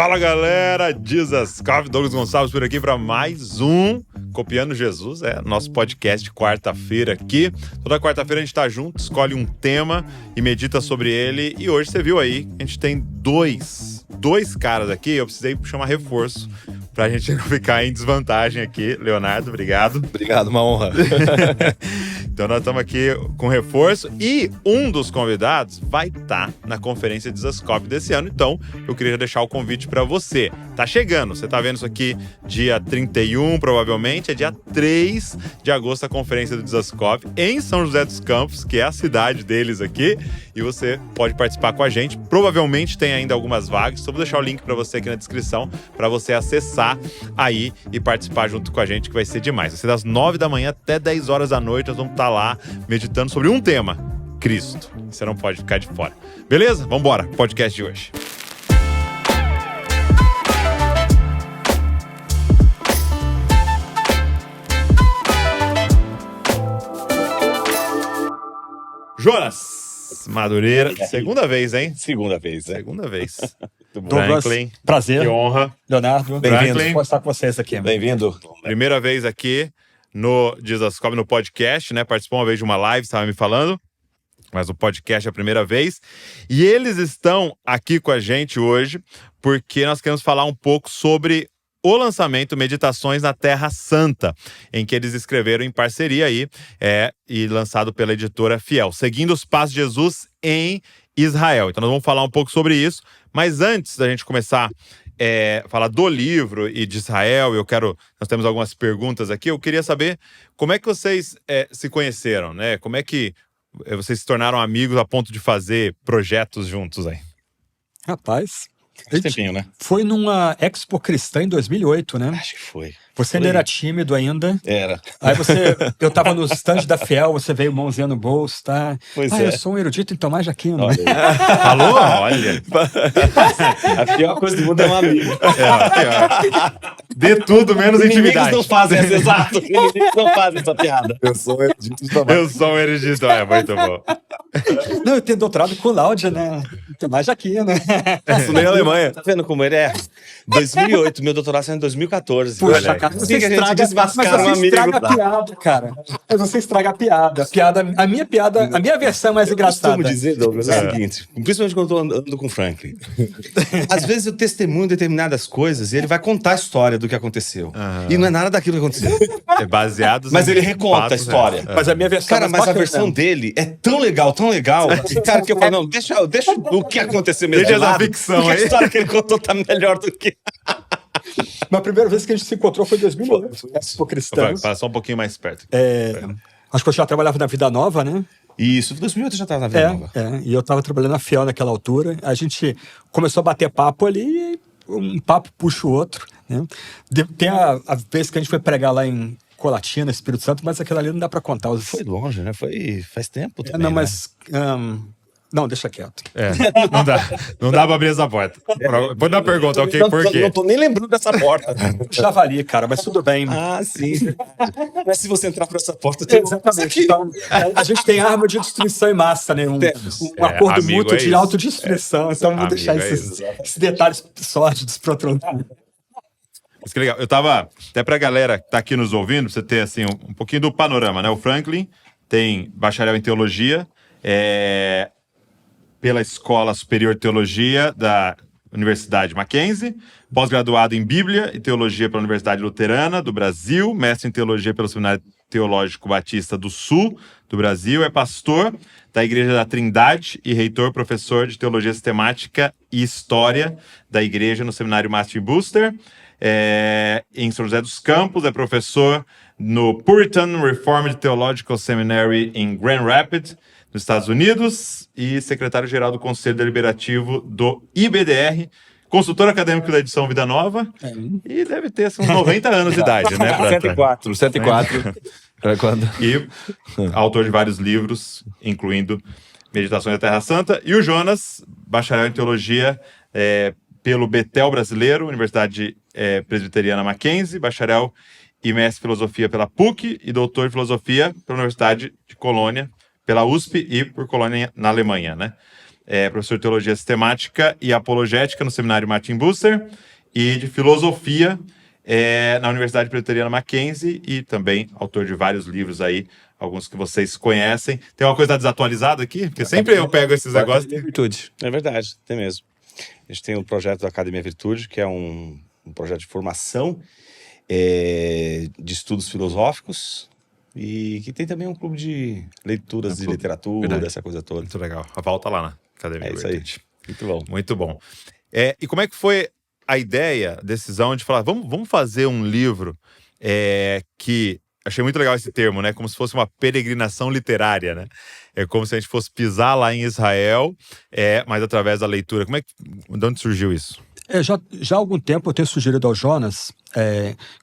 Fala galera, Dizascope, Douglas Gonçalves por aqui para mais um Copiando Jesus, nosso podcast de quarta-feira aqui. Toda quarta-feira a gente tá junto, escolhe um tema e medita sobre ele. E hoje você viu aí, a gente tem dois caras aqui, eu precisei chamar reforço pra gente não ficar em desvantagem aqui. Leonardo, obrigado. Obrigado, uma honra. Então nós estamos aqui com reforço e um dos convidados vai estar na conferência Dizascope desse ano. Então eu queria deixar o convite para você. Tá chegando, você tá vendo isso aqui dia 31, provavelmente, é dia 3 de agosto a conferência do Dizascope em São José dos Campos, que é a cidade deles aqui, e você pode participar com a gente. Provavelmente tem ainda algumas vagas, então vou deixar o link para você aqui na descrição, para você acessar aí e participar junto com a gente, que vai ser demais. Vai ser das 9 da manhã até 10 horas da noite, nós vamos estar lá meditando sobre um tema, Cristo. Você não pode ficar de fora. Beleza? Vambora, podcast de hoje. Jonas Madureira, segunda vez, hein? Segunda vez, né? Segunda vez. Douglas, Franklin, prazer. que honra. Leonardo, Bem-vindo. Vou estar com vocês aqui. Bem-vindo. Primeira vez aqui no Dizascope, no podcast, né? Participou uma vez de uma live, estava me falando, mas o podcast é a primeira vez. E eles estão aqui com a gente hoje porque nós queremos falar um pouco sobre o lançamento Meditações na Terra Santa, em que eles escreveram em parceria aí, e lançado pela editora Fiel, seguindo os passos de Jesus em Israel. Então nós vamos falar um pouco sobre isso, mas antes da gente começar a falar do livro e de Israel, nós temos algumas perguntas aqui, eu queria saber como é que vocês se conheceram, né? Como é que vocês se tornaram amigos a ponto de fazer projetos juntos aí? Rapaz, Faz tempinho, né? foi numa Expo Cristã em 2008, né? Acho que foi. Você ainda era tímido ainda. Era. Aí eu tava no stand da Fiel, você veio mãozinha no bolso, tá? Pois eu sou um erudito em Tomás de Aquino. Olha aí. Falou? Olha. A pior coisa do mundo é um amigo. De tudo menos Inimigos intimidade. não fazem essa exato. Inimigos não fazem essa piada. Eu sou um erudito de Tomás. Eu sou um erudito, muito bom. Não, eu tenho doutorado com Láudia, né? Em Tomás de Aquino, né? Estudei na Alemanha. Tá vendo como ele é? 2008, meu doutorado saiu em 2014. Puxa, Olha aí. cara, Assim que a gente desmascara mas um você amigo. estraga a piada, cara. Mas você estraga a piada. A minha versão é mais Eu engraçada. costumo dizer, Douglas, é o seguinte, principalmente quando eu tô andando com o Franklin. Às vezes eu testemunho determinadas coisas e ele vai contar a história do que aconteceu. E não é nada daquilo que aconteceu. É baseado Mas em ele reconta a fatos, história. né? Mas a minha versão Cara, é mais mas a bacana. versão dele é tão legal, cara, que eu falo, não, deixa o que aconteceu mesmo Deixa de essa lado, ficção porque a aí. história que ele contou tá melhor do que... Mas a primeira vez que a gente se encontrou foi em 2008. Expo Cristã. Fala só um pouquinho mais perto. Acho que eu já trabalhava na Vida Nova, né? Isso, 2008 eu já tava na Vida Nova. E eu tava trabalhando na Fiel naquela altura. A gente começou a bater papo ali e um papo puxa o outro, né? Tem a vez que a gente foi pregar lá em Colatina, Espírito Santo, mas aquela ali não dá pra contar. Foi longe, né? Faz tempo também, Não, né? mas... não, deixa quieto. Não dá pra abrir essa porta. Pode dar a pergunta, ok? Por quê? Não tô nem lembrando dessa porta. Javali, cara, mas tudo bem. Ah, sim. Mas se você entrar por essa porta, tem Exatamente. Então, a gente tem arma de destruição em massa, né? Um acordo amigo mútuo é de isso. autodestruição. Então, vou Amigo deixar é esses detalhes sórdidos para outro lado. Mas que legal. Eu tava, até pra galera que tá aqui nos ouvindo, pra você ter assim, um pouquinho do panorama, né? O Franklin tem bacharel em teologia, pela Escola Superior de Teologia da Universidade Mackenzie, pós-graduado em Bíblia e Teologia pela Universidade Luterana do Brasil, mestre em Teologia pelo Seminário Teológico Batista do Sul do Brasil, é pastor da Igreja da Trindade e reitor professor de Teologia Sistemática e História da Igreja no Seminário Master Booster, em São José dos Campos, é professor no Puritan Reformed Theological Seminary em Grand Rapids, nos Estados Unidos, e secretário-geral do Conselho Deliberativo do IBDR, consultor acadêmico da edição Vida Nova, e deve ter uns 90 anos de idade, né? 104. Pra quando? E autor de vários livros, incluindo Meditações da Terra Santa. E o Jonas, bacharel em Teologia pelo Betel Brasileiro, Universidade Presbiteriana Mackenzie, bacharel e mestre em Filosofia pela PUC e doutor em Filosofia pela Universidade de Colônia, pela USP e por Colônia na Alemanha, né? professor de Teologia Sistemática e Apologética no Seminário Martin Bucer e de Filosofia na Universidade Presbiteriana Mackenzie e também autor de vários livros aí, alguns que vocês conhecem. Tem uma coisa desatualizada aqui? Porque sempre eu pego esses negócios. Academia Virtude. É verdade, tem mesmo. A gente tem o projeto da Academia Virtude, que é um projeto de formação de estudos filosóficos e que tem também um clube de leituras de literatura, Verdade. essa coisa toda. Muito legal. A volta lá na Academia É isso aí. Virtude. Muito bom. Muito bom. E como é que foi a ideia, a decisão de falar, vamos fazer um livro que... Achei muito legal esse termo, né? Como se fosse uma peregrinação literária, né? É como se a gente fosse pisar lá em Israel, mas através da leitura. De onde surgiu isso? Já há algum tempo eu tenho sugerido ao Jonas,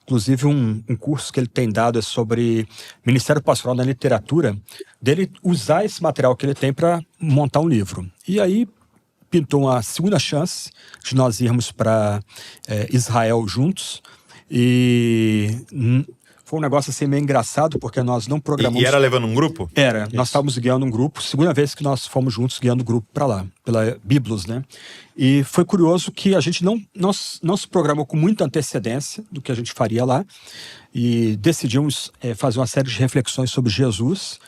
inclusive um curso que ele tem dado sobre Ministério Pastoral na Literatura, dele usar esse material que ele tem para montar um livro. E aí pintou uma segunda chance de nós irmos para Israel juntos e... Foi um negócio assim meio engraçado, porque nós não programamos... E era levando um grupo? Era. Isso. Nós estávamos guiando um grupo, segunda vez que nós fomos juntos guiando o grupo para lá, pela Biblos, né? E foi curioso que a gente não se programou com muita antecedência do que a gente faria lá e decidimos fazer uma série de reflexões sobre Jesus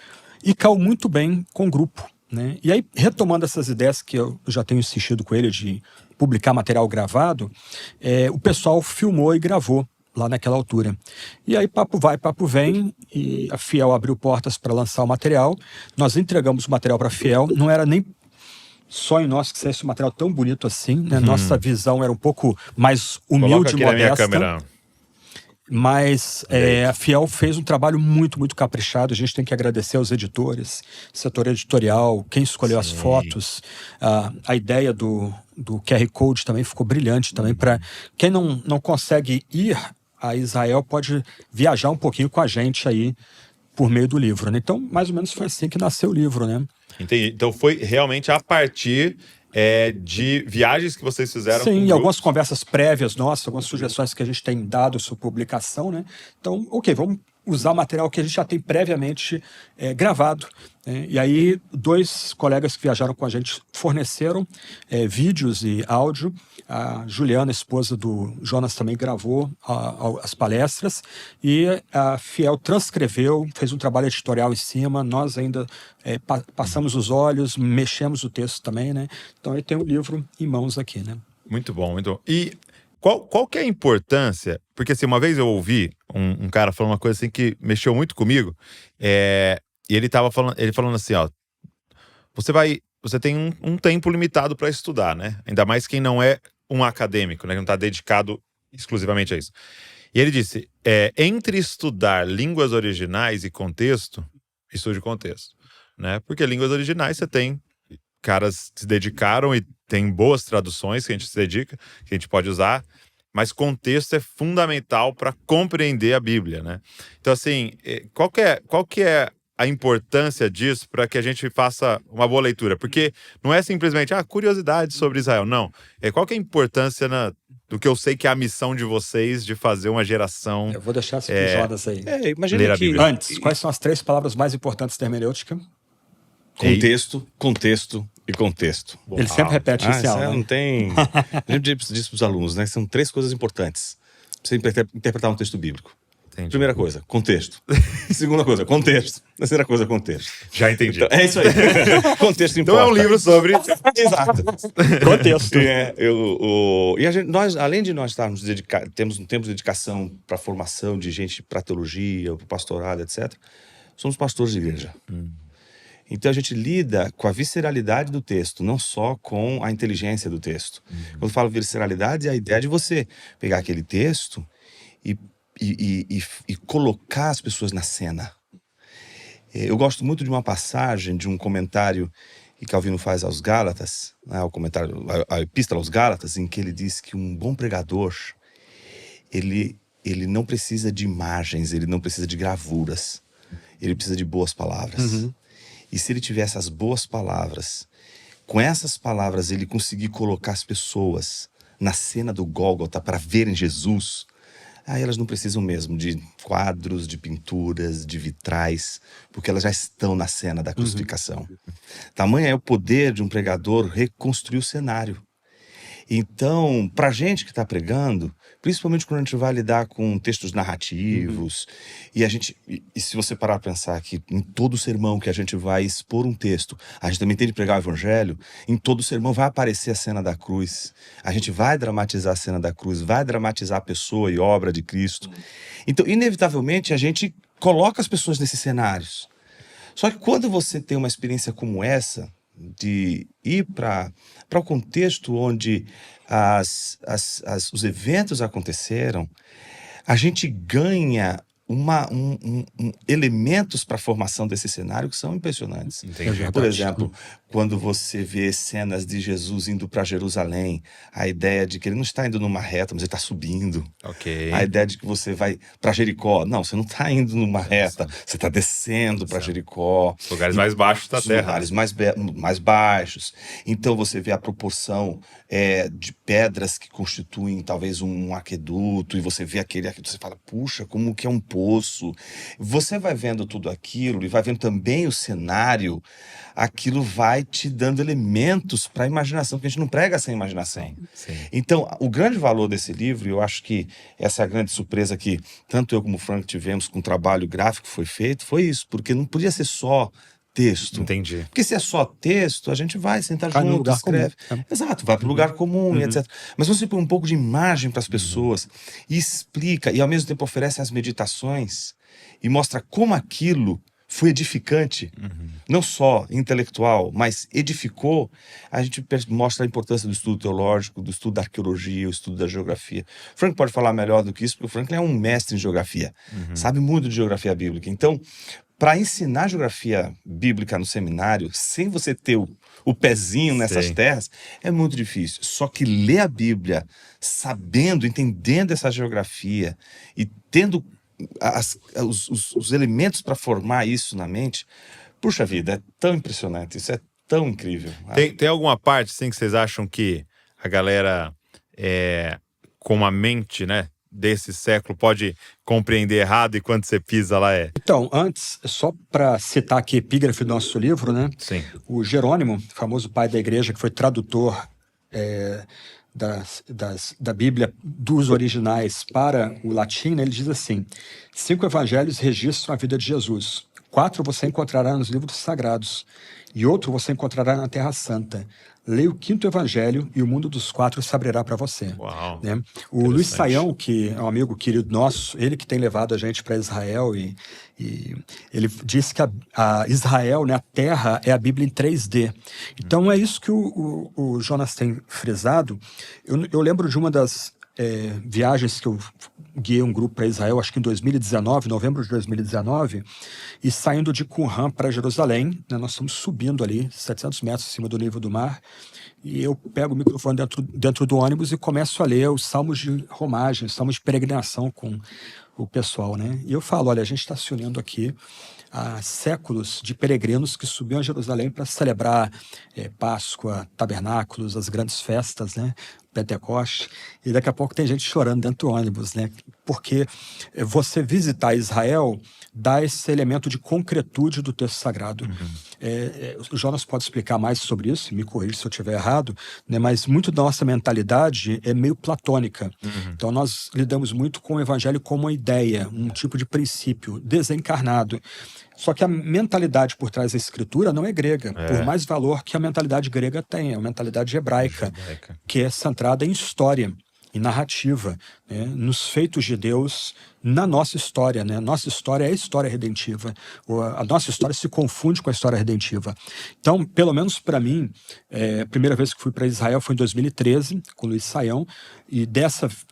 e caiu muito bem com o grupo, né? E aí, retomando essas ideias que eu já tenho insistido com ele de publicar material gravado, o pessoal filmou e gravou lá naquela altura. E aí papo vai, papo vem, e a Fiel abriu portas para lançar o material. Nós entregamos o material para a Fiel, não era nem sonho nosso que saísse um material tão bonito assim, né? Nossa visão era um pouco mais humilde e modesta. Câmera. Mas a Fiel fez um trabalho muito, muito caprichado. A gente tem que agradecer aos editores, setor editorial, quem escolheu as fotos. A ideia do QR Code também ficou brilhante também. Para quem não consegue ir a Israel, pode viajar um pouquinho com a gente aí por meio do livro, né? Então, mais ou menos foi assim que nasceu o livro, né? Entendi. Então foi realmente a partir de viagens que vocês fizeram. Sim, com e algumas conversas prévias nossas, algumas sugestões que a gente tem dado sobre publicação, né? Então, vamos usar o material que a gente já tem previamente gravado. E aí, 2 colegas que viajaram com a gente forneceram vídeos e áudio. A Juliana, esposa do Jonas, também gravou as palestras. E a Fiel transcreveu, fez um trabalho editorial em cima. Nós ainda passamos os olhos, mexemos o texto também, né? Então, aí tem o livro em mãos aqui, né? Muito bom, muito bom. E qual que é a importância? Porque assim, uma vez eu ouvi um cara falando uma coisa assim que mexeu muito comigo. E ele falando assim, ó, você tem um tempo limitado para estudar, né? Ainda mais quem não é um acadêmico, né? Que não está dedicado exclusivamente a isso. E ele disse, entre estudar línguas originais e contexto, estude contexto, né? Porque línguas originais você tem caras que se dedicaram e tem boas traduções que a gente se dedica, que a gente pode usar, mas contexto é fundamental para compreender a Bíblia, né? Então, assim, qual que é a importância disso para que a gente faça uma boa leitura? Porque não é simplesmente curiosidade sobre Israel, não. Qual que é a importância do que eu sei que é a missão de vocês de fazer uma geração... Eu vou deixar as episódios aí. Imagina que... Antes, quais são as 3 palavras mais importantes da hermenêutica? Contexto, contexto e contexto. Ele sempre repete isso em aula. Não tem... A gente diz para os alunos, né? São 3 coisas importantes para você interpretar um texto bíblico. Entendi. Primeira coisa, contexto. Segunda coisa, contexto. Terceira coisa, contexto. Já entendi. Então, é isso aí. Contexto Então importa. é um livro sobre... Exato. Contexto. E nós, além de nós estarmos temos um tempo de dedicação para a formação de gente para teologia, para o pastorado, etc., somos pastores de igreja. Então a gente lida com a visceralidade do texto, não só com a inteligência do texto. Quando eu falo visceralidade, é a ideia de você pegar aquele texto e colocar as pessoas na cena. Eu gosto muito de uma passagem, de um comentário que Calvino faz aos Gálatas, né, a Epístola aos Gálatas, em que ele diz que um bom pregador, ele não precisa de imagens, ele não precisa de gravuras, ele precisa de boas palavras. E se ele tiver essas boas palavras, com essas palavras ele conseguir colocar as pessoas na cena do Gólgota para verem Jesus, Elas não precisam mesmo de quadros, de pinturas, de vitrais, porque elas já estão na cena da crucificação. Tamanho é o poder de um pregador reconstruir o cenário. Então, para a gente que está pregando, principalmente quando a gente vai lidar com textos narrativos, e se você parar para pensar que em todo sermão que a gente vai expor um texto, a gente também tem de pregar o evangelho, em todo sermão vai aparecer a cena da cruz, a gente vai dramatizar a cena da cruz, vai dramatizar a pessoa e obra de Cristo. Então, inevitavelmente, a gente coloca as pessoas nesses cenários. Só que quando você tem uma experiência como essa, de ir para o contexto onde os eventos aconteceram, a gente ganha elementos para a formação desse cenário que são impressionantes. Entendi. Por exemplo, quando você vê cenas de Jesus indo para Jerusalém, a ideia de que ele não está indo numa reta, mas ele está subindo. Ok. A ideia de que você vai para Jericó. Não, você não está indo numa reta, você está descendo para Jericó. Os lugares mais baixos da Os terra. lugares mais baixos. Então você vê a proporção de pedras que constituem talvez um aqueduto, e você vê aquele aqueduto, você fala, puxa, como que é um poço. Você vai vendo tudo aquilo e vai vendo também o cenário, aquilo vai te dando elementos para a imaginação, porque a gente não prega sem imaginação. Sim. Então, o grande valor desse livro, e eu acho que essa é a grande surpresa que tanto eu como o Frank tivemos com o trabalho gráfico que foi feito, foi isso, porque não podia ser só texto. Entendi. Porque se é só texto, a gente vai sentar Cai no junto, lugar escreve. comum. Exato, vai para o lugar comum e etc. Mas você põe um pouco de imagem para as pessoas e explica, e ao mesmo tempo oferece as meditações e mostra como aquilo foi edificante, não só intelectual, mas edificou. A gente mostra a importância do estudo teológico, do estudo da arqueologia, o estudo da geografia. O Frank pode falar melhor do que isso, porque o Frank é um mestre em geografia, sabe muito de geografia bíblica. Então, para ensinar geografia bíblica no seminário, sem você ter o pezinho nessas Sei. terras, é muito difícil. Só que ler a Bíblia, sabendo, entendendo essa geografia e tendo os elementos para formar isso na mente, puxa vida, é tão impressionante, isso é tão incrível. Tem alguma parte, assim, que vocês acham que a galera com a mente, né, desse século pode compreender errado e quando você pisa lá é? Então, antes, só para citar aqui epígrafe do nosso livro, né? Sim. O Jerônimo, famoso pai da igreja, que foi tradutor da Bíblia dos originais para o latim, né, ele diz assim: 5 evangelhos registram a vida de Jesus. 4 você encontrará nos livros sagrados e outro você encontrará na Terra Santa. Leia o 5º evangelho e o mundo dos 4 se abrirá para você. Uau. Né? O Luiz Saião, que é um amigo querido nosso, ele que tem levado a gente para Israel e ele disse que a Israel, né, a terra, é a Bíblia em 3D. Então é isso que o Jonas tem frisado. Eu lembro de uma das viagens que eu guiei um grupo para Israel, acho que em 2019, novembro de 2019, e saindo de Qumran para Jerusalém, né, nós estamos subindo ali, 700 metros acima do nível do mar, e eu pego o microfone dentro do ônibus e começo a ler os salmos de romagem, os salmos de peregrinação com o pessoal, né? E eu falo, olha, a gente está se unindo aqui há séculos de peregrinos que subiam a Jerusalém para celebrar Páscoa, tabernáculos, as grandes festas, né? Pentecoste, e daqui a pouco tem gente chorando dentro do ônibus, né? Porque você visitar Israel dá esse elemento de concretude do texto sagrado. O Jonas pode explicar mais sobre isso, me corrija se eu estiver errado, né? Mas muito da nossa mentalidade é meio platônica. Então nós lidamos muito com o evangelho como uma ideia, um tipo de princípio desencarnado. Só que a mentalidade por trás da escritura não é grega, por mais valor que a mentalidade grega tem, é a mentalidade hebraica, que é centrada em história, em narrativa, né? Nos feitos de Deus, na nossa história, né? Nossa história é a história redentiva. A nossa história se confunde com a história redentiva. Então, pelo menos para mim, a primeira vez que fui para Israel foi em 2013, com o Luiz Saião, e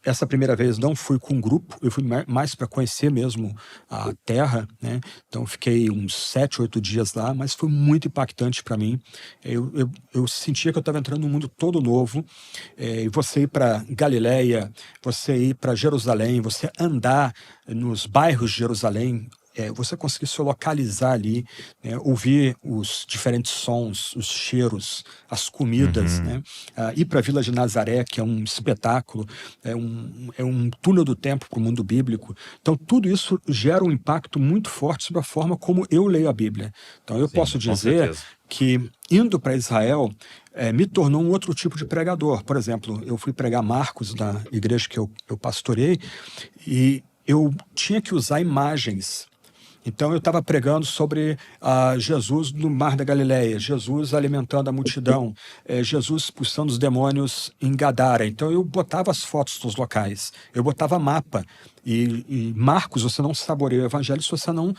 essa primeira vez não fui com um grupo, eu fui mais para conhecer mesmo a terra, né? Então, fiquei uns 7, 8 dias lá, mas foi muito impactante para mim. Eu sentia que eu estava entrando num mundo todo novo, e você ir para Galileia, você ir para Jerusalém, você andar nos bairros de Jerusalém, você conseguir se localizar ali, né, ouvir os diferentes sons, os cheiros, as comidas, né, ir para a Vila de Nazaré, que é um espetáculo, é um túnel do tempo para o mundo bíblico. Então, tudo isso gera um impacto muito forte sobre a forma como eu leio a Bíblia. Então, eu posso com dizer certeza. que, indo para Israel, me tornou um outro tipo de pregador. Por exemplo, eu fui pregar Marcos na igreja que eu pastorei, e eu tinha que usar imagens. Então eu estava pregando sobre Jesus no Mar da Galileia, Jesus alimentando a multidão, Jesus expulsando os demônios em Gadara. Então eu botava as fotos dos locais, eu botava mapa. E Marcos, você não saboreia o evangelho se você não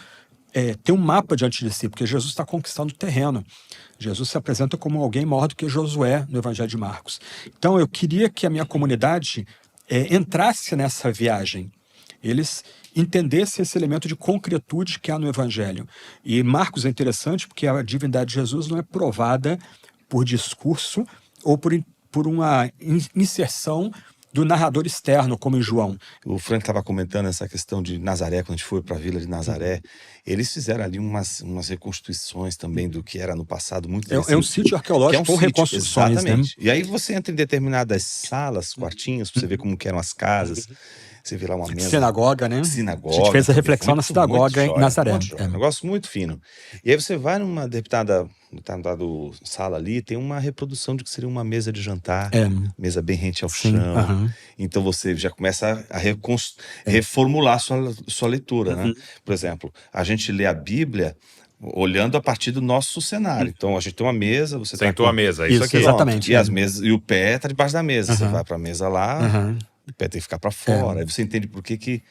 tem um mapa diante de si, porque Jesus está conquistando o terreno. Jesus se apresenta como alguém maior do que Josué no Evangelho de Marcos. Então eu queria que a minha comunidade entrasse nessa viagem. Eles entendessem esse elemento de concretude que há no Evangelho. E Marcos é interessante porque a divindade de Jesus não é provada por discurso ou por uma inserção do narrador externo, como em João. O Frank estava comentando essa questão de Nazaré, quando a gente foi para a Vila de Nazaré. Eles fizeram ali umas reconstituições também do que era no passado. Muito É um sítio arqueológico com reconstruções. Exatamente. Né? E aí você entra em determinadas salas, quartinhos, para você ver como que eram as casas. Você vê lá uma mesa. Sinagoga, né? Sinagoga. A gente fez a reflexão na sinagoga em Nazaré. Um negócio muito fino. E aí você vai numa determinada sala ali, tem uma reprodução de que seria uma mesa de jantar, mesa bem rente ao chão. Então você já começa a reformular sua leitura, né? Por exemplo, a gente lê a Bíblia olhando a partir do nosso cenário. Então a gente tem uma mesa, você sentou a mesa, isso aqui. Exatamente. E as mesas, e o pé está debaixo da mesa. Você vai para a mesa lá, o pé tem que ficar para fora. Aí você entende por que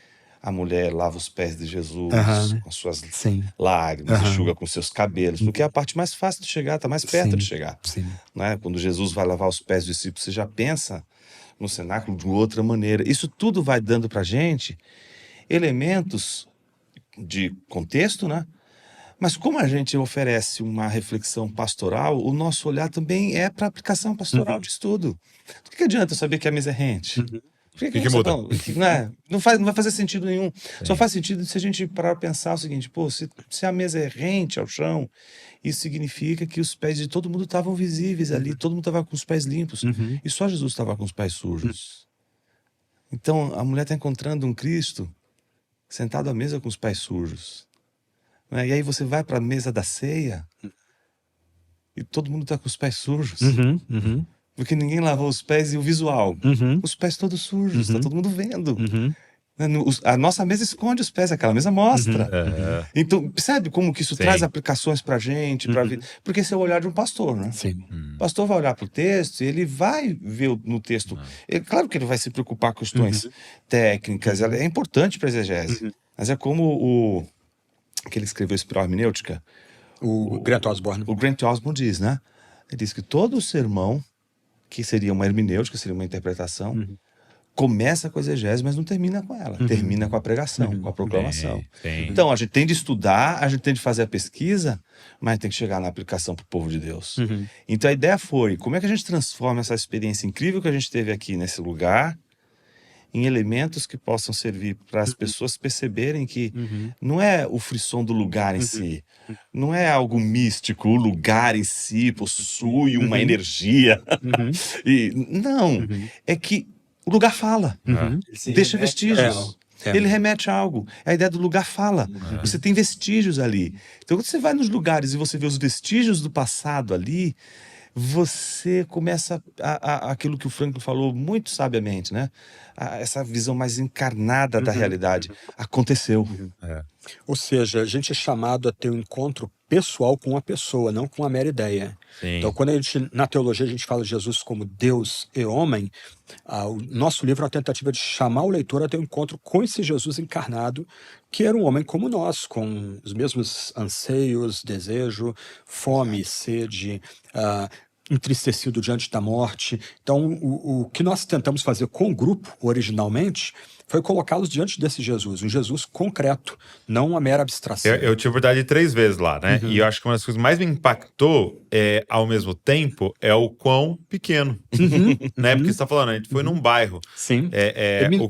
a mulher lava os pés de Jesus com suas lágrimas, enxuga com seus cabelos, porque é a parte mais fácil de chegar, está mais perto de chegar. Né? Quando Jesus vai lavar os pés dos discípulos, você já pensa no cenáculo de outra maneira. Isso tudo vai dando para a gente elementos de contexto, né? Mas como a gente oferece uma reflexão pastoral, o nosso olhar também é para aplicação pastoral de estudo. Do que adianta eu saber que a mesa é rente? Por que muda? Não vai fazer sentido nenhum. Só faz sentido se a gente parar para pensar o seguinte: pô, se a mesa é rente ao chão, isso significa que os pés de todo mundo estavam visíveis ali, todo mundo estava com os pés limpos, e só Jesus estava com os pés sujos. Então a mulher está encontrando um Cristo sentado à mesa com os pés sujos. E aí você vai para a mesa da ceia e todo mundo está com os pés sujos. Porque ninguém lavou os pés, e o visual, os pés todos sujos, está todo mundo vendo. A nossa mesa esconde os pés, aquela mesa mostra. Então, percebe como que isso traz aplicações para a gente, para a vida? Porque esse é o olhar de um pastor, né? O pastor vai olhar para o texto e ele vai ver no texto. Claro que ele vai se preocupar com questões técnicas, é importante para a exegese. Mas é como que ele escreveu Espiral Hermenêutica, o Grant Osborne. O Grant Osborne diz, né? Ele diz que todo sermão, que seria uma hermenêutica, seria uma interpretação, começa com a exegese, mas não termina com ela. Termina com a pregação, com a proclamação. Então, a gente tem de estudar, a gente tem de fazer a pesquisa, mas tem que chegar na aplicação para o povo de Deus. Então, a ideia foi, como é que a gente transforma essa experiência incrível que a gente teve aqui nesse lugar em elementos que possam servir para as pessoas perceberem que não é o frisson do lugar em si, não é algo místico, o lugar em si possui uma energia. É que o lugar fala, deixa vestígios. Ele remete a algo. A ideia do lugar fala. Você tem vestígios ali. Então, quando você vai nos lugares e você vê os vestígios do passado ali, você começa aquilo que o Franklin falou muito sabiamente, né? Essa visão mais encarnada da realidade. Aconteceu. Ou seja, a gente é chamado a ter um encontro pessoal com a pessoa, não com a mera ideia. Então, quando na teologia a gente fala de Jesus como Deus e homem, o nosso livro é uma tentativa de chamar o leitor a ter um encontro com esse Jesus encarnado, que era um homem como nós, com os mesmos anseios, desejo, fome, sede, entristecido diante da morte. Então, o que nós tentamos fazer com o grupo, originalmente, foi colocá-los diante desse Jesus, um Jesus concreto, não uma mera abstração. Eu tive a oportunidade de 3 vezes lá, né? E eu acho que uma das coisas que mais me impactou, ao mesmo tempo, é o quão pequeno, né? Porque você tá falando, a gente foi num bairro. Sim.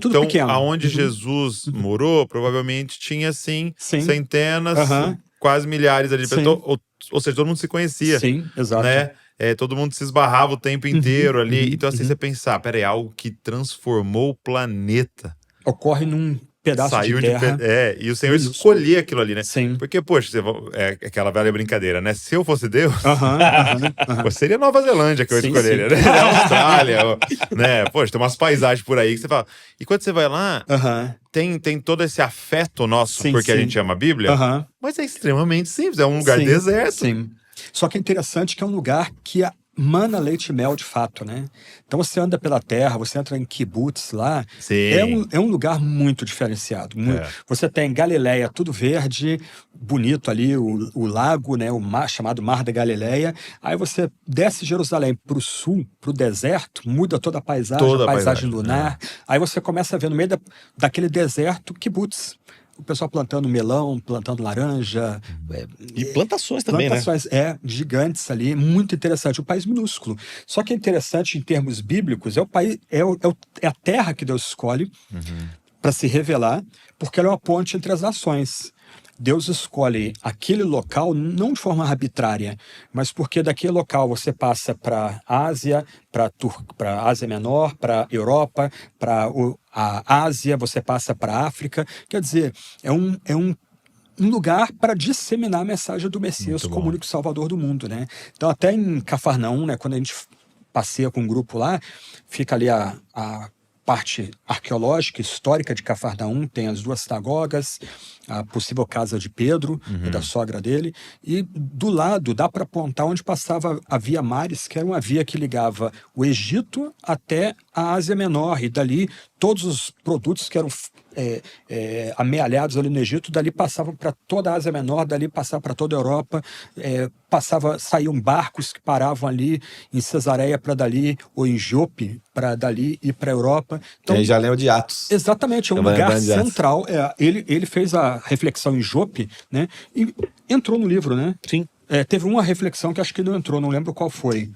Tudo Então, pequeno. aonde Jesus morou, provavelmente tinha, assim, Sim. centenas, quase milhares ali de Sim. pessoas. Ou seja, todo mundo se conhecia. Sim, exato. Né? Todo mundo se esbarrava o tempo inteiro ali. Então, assim, você pensar, peraí, algo que transformou o planeta. Ocorre num pedaço de terra. E o Senhor escolhia aquilo ali, né? Sim. Porque, poxa, é aquela velha brincadeira, né? Se eu fosse Deus, pô, seria Nova Zelândia que eu escolheria, né? Austrália, né? Poxa, tem umas paisagens por aí que você fala. E quando você vai lá, tem todo esse afeto nosso, porque a gente ama a Bíblia, mas é extremamente simples, é um lugar deserto. Sim. Só que é interessante que é um lugar que mana leite e mel de fato, né? Então você anda pela terra, você entra em kibbutz lá, é um lugar muito diferenciado. Você tem Galileia, tudo verde, bonito ali, o lago, né? O mar, chamado Mar da Galileia. Aí você desce Jerusalém para o sul, para o deserto, muda toda a paisagem lunar. Aí você começa a ver no meio daquele deserto kibbutz. O pessoal plantando melão, plantando laranja. E plantações também, plantações, né? Gigantes ali, muito interessante. Um país minúsculo. Só que é interessante em termos bíblicos, é o país, é a terra que Deus escolhe para se revelar, porque ela é uma ponte entre as nações. Deus escolhe aquele local não de forma arbitrária, mas porque daquele local você passa para a Ásia, para a Ásia Menor, para a Europa, para a Ásia, você passa para a África. Quer dizer, é um lugar para disseminar a mensagem do Messias como único Salvador do mundo, né? Então, até em Cafarnaum, né, quando a gente passeia com um grupo lá, fica ali a parte arqueológica, histórica de Cafarnaum, tem as 2 sinagogas, a possível casa de Pedro, da sogra dele, e do lado dá para apontar onde passava a Via Maris, que era uma via que ligava o Egito até a Ásia Menor, e dali todos os produtos que eram amealhados ali no Egito, dali passavam para toda a Ásia Menor, dali passavam para toda a Europa, saíam barcos que paravam ali em Cesareia para dali, ou em Jope para dali e para a Europa. Então, aí já lembra de Atos. Exatamente, é um lugar central. Ele fez a reflexão em Jope, né? E entrou no livro, né? Sim. Teve uma reflexão que acho que não entrou, não lembro qual foi.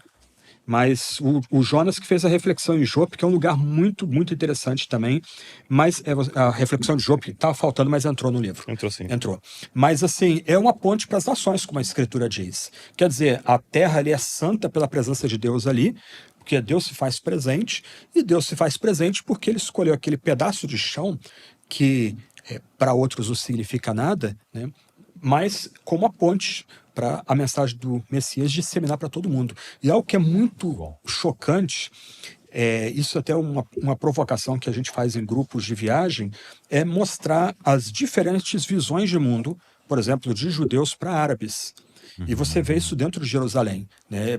Mas o Jonas que fez a reflexão em Jope, que é um lugar muito, muito interessante também. Mas a reflexão de Jope estava faltando, mas entrou no livro. Entrou sim. Entrou. Mas assim, é uma ponte para as nações, como a Escritura diz. Quer dizer, a terra ali é santa pela presença de Deus ali, porque Deus se faz presente, e Deus se faz presente porque ele escolheu aquele pedaço de chão que para outros não significa nada, né? Mas como a ponte para a mensagem do Messias disseminar para todo mundo. E algo que é muito chocante, isso até é uma provocação que a gente faz em grupos de viagem, é mostrar as diferentes visões de mundo, por exemplo, de judeus para árabes. E você vê isso dentro de Jerusalém, né?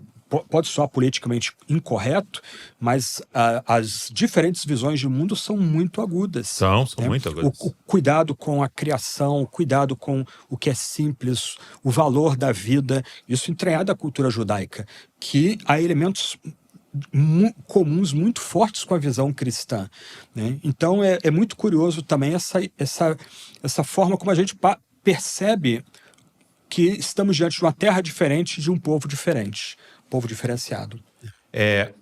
Pode soar politicamente incorreto, mas as diferentes visões de mundo são muito agudas. São né? muito agudas. O cuidado com a criação, o cuidado com o que é simples, o valor da vida, isso entranhado da cultura judaica, que há elementos comuns muito fortes com a visão cristã, né? Então é muito curioso também essa forma como a gente percebe que estamos diante de uma terra diferente, de um povo diferente, povo diferenciado.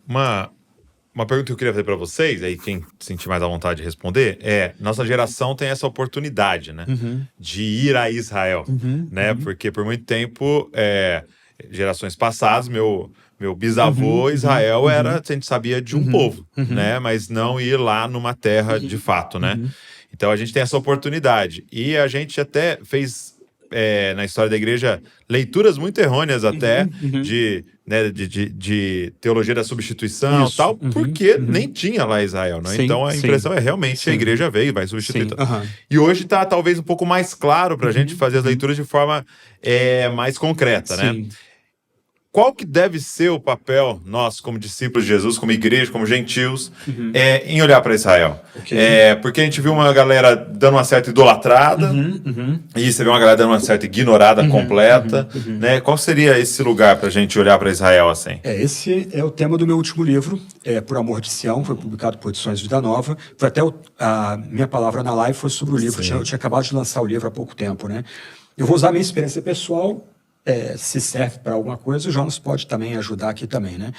Uma pergunta que eu queria fazer para vocês, aí quem sentir mais à vontade de responder, nossa geração tem essa oportunidade, né, de ir a Israel, né, porque por muito tempo, gerações passadas, meu bisavô, Israel era, a gente sabia de um povo, né, mas não ir lá numa terra de fato, né. Então a gente tem essa oportunidade, e a gente até fez... na história da igreja, leituras muito errôneas até de teologia da substituição e tal, porque nem tinha lá Israel, né? Sim, então a impressão é realmente a igreja veio e vai substituir. E hoje está talvez um pouco mais claro para a gente fazer as leituras de forma mais concreta, né? qual que deve ser o papel, nós como discípulos de Jesus, como igreja, como gentios, em olhar para Israel? Porque a gente viu uma galera dando uma certa idolatrada, e você vê uma galera dando uma certa ignorada completa, né? Qual seria esse lugar para a gente olhar para Israel assim? Esse é o tema do meu último livro, Por Amor de Sião, foi publicado por Edições Vida Nova. Foi até a minha palavra na live foi sobre o livro. Eu tinha acabado de lançar o livro há pouco tempo, né? Eu vou usar a minha experiência pessoal, se serve para alguma coisa, o Jonas pode também ajudar aqui também, né?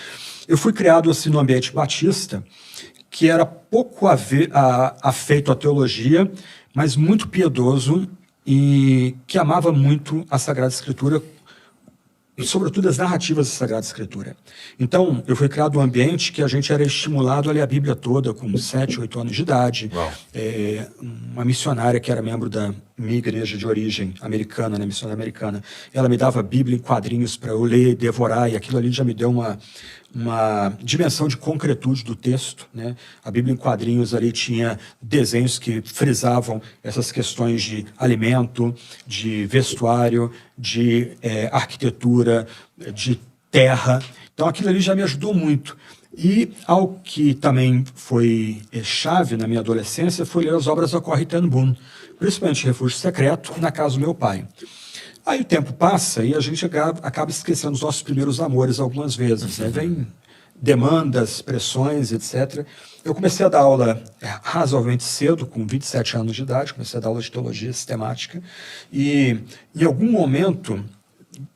Eu fui criado assim no ambiente batista, que era pouco afeito à teologia, mas muito piedoso e que amava muito a Sagrada Escritura, e sobretudo as narrativas da Sagrada Escritura. Então, eu fui criado num ambiente que a gente era estimulado a ler a Bíblia toda com 7, 8 anos de idade. Uma missionária que era membro da minha igreja de origem americana, né, missionária americana, ela me dava a Bíblia em quadrinhos para eu ler e devorar, e aquilo ali já me deu uma dimensão de concretude do texto, né? A Bíblia em quadrinhos ali tinha desenhos que frisavam essas questões de alimento, de vestuário, de arquitetura, de terra. Então aquilo ali já me ajudou muito. E algo que também foi chave na minha adolescência foi ler as obras da Corrie ten Boom, principalmente Refúgio Secreto, na casa do meu pai. Aí o tempo passa e a gente acaba esquecendo os nossos primeiros amores algumas vezes, né? Vem demandas, pressões, etc. Eu comecei a dar aula razoavelmente cedo, com 27 anos de idade, comecei a dar aula de teologia sistemática, e em algum momento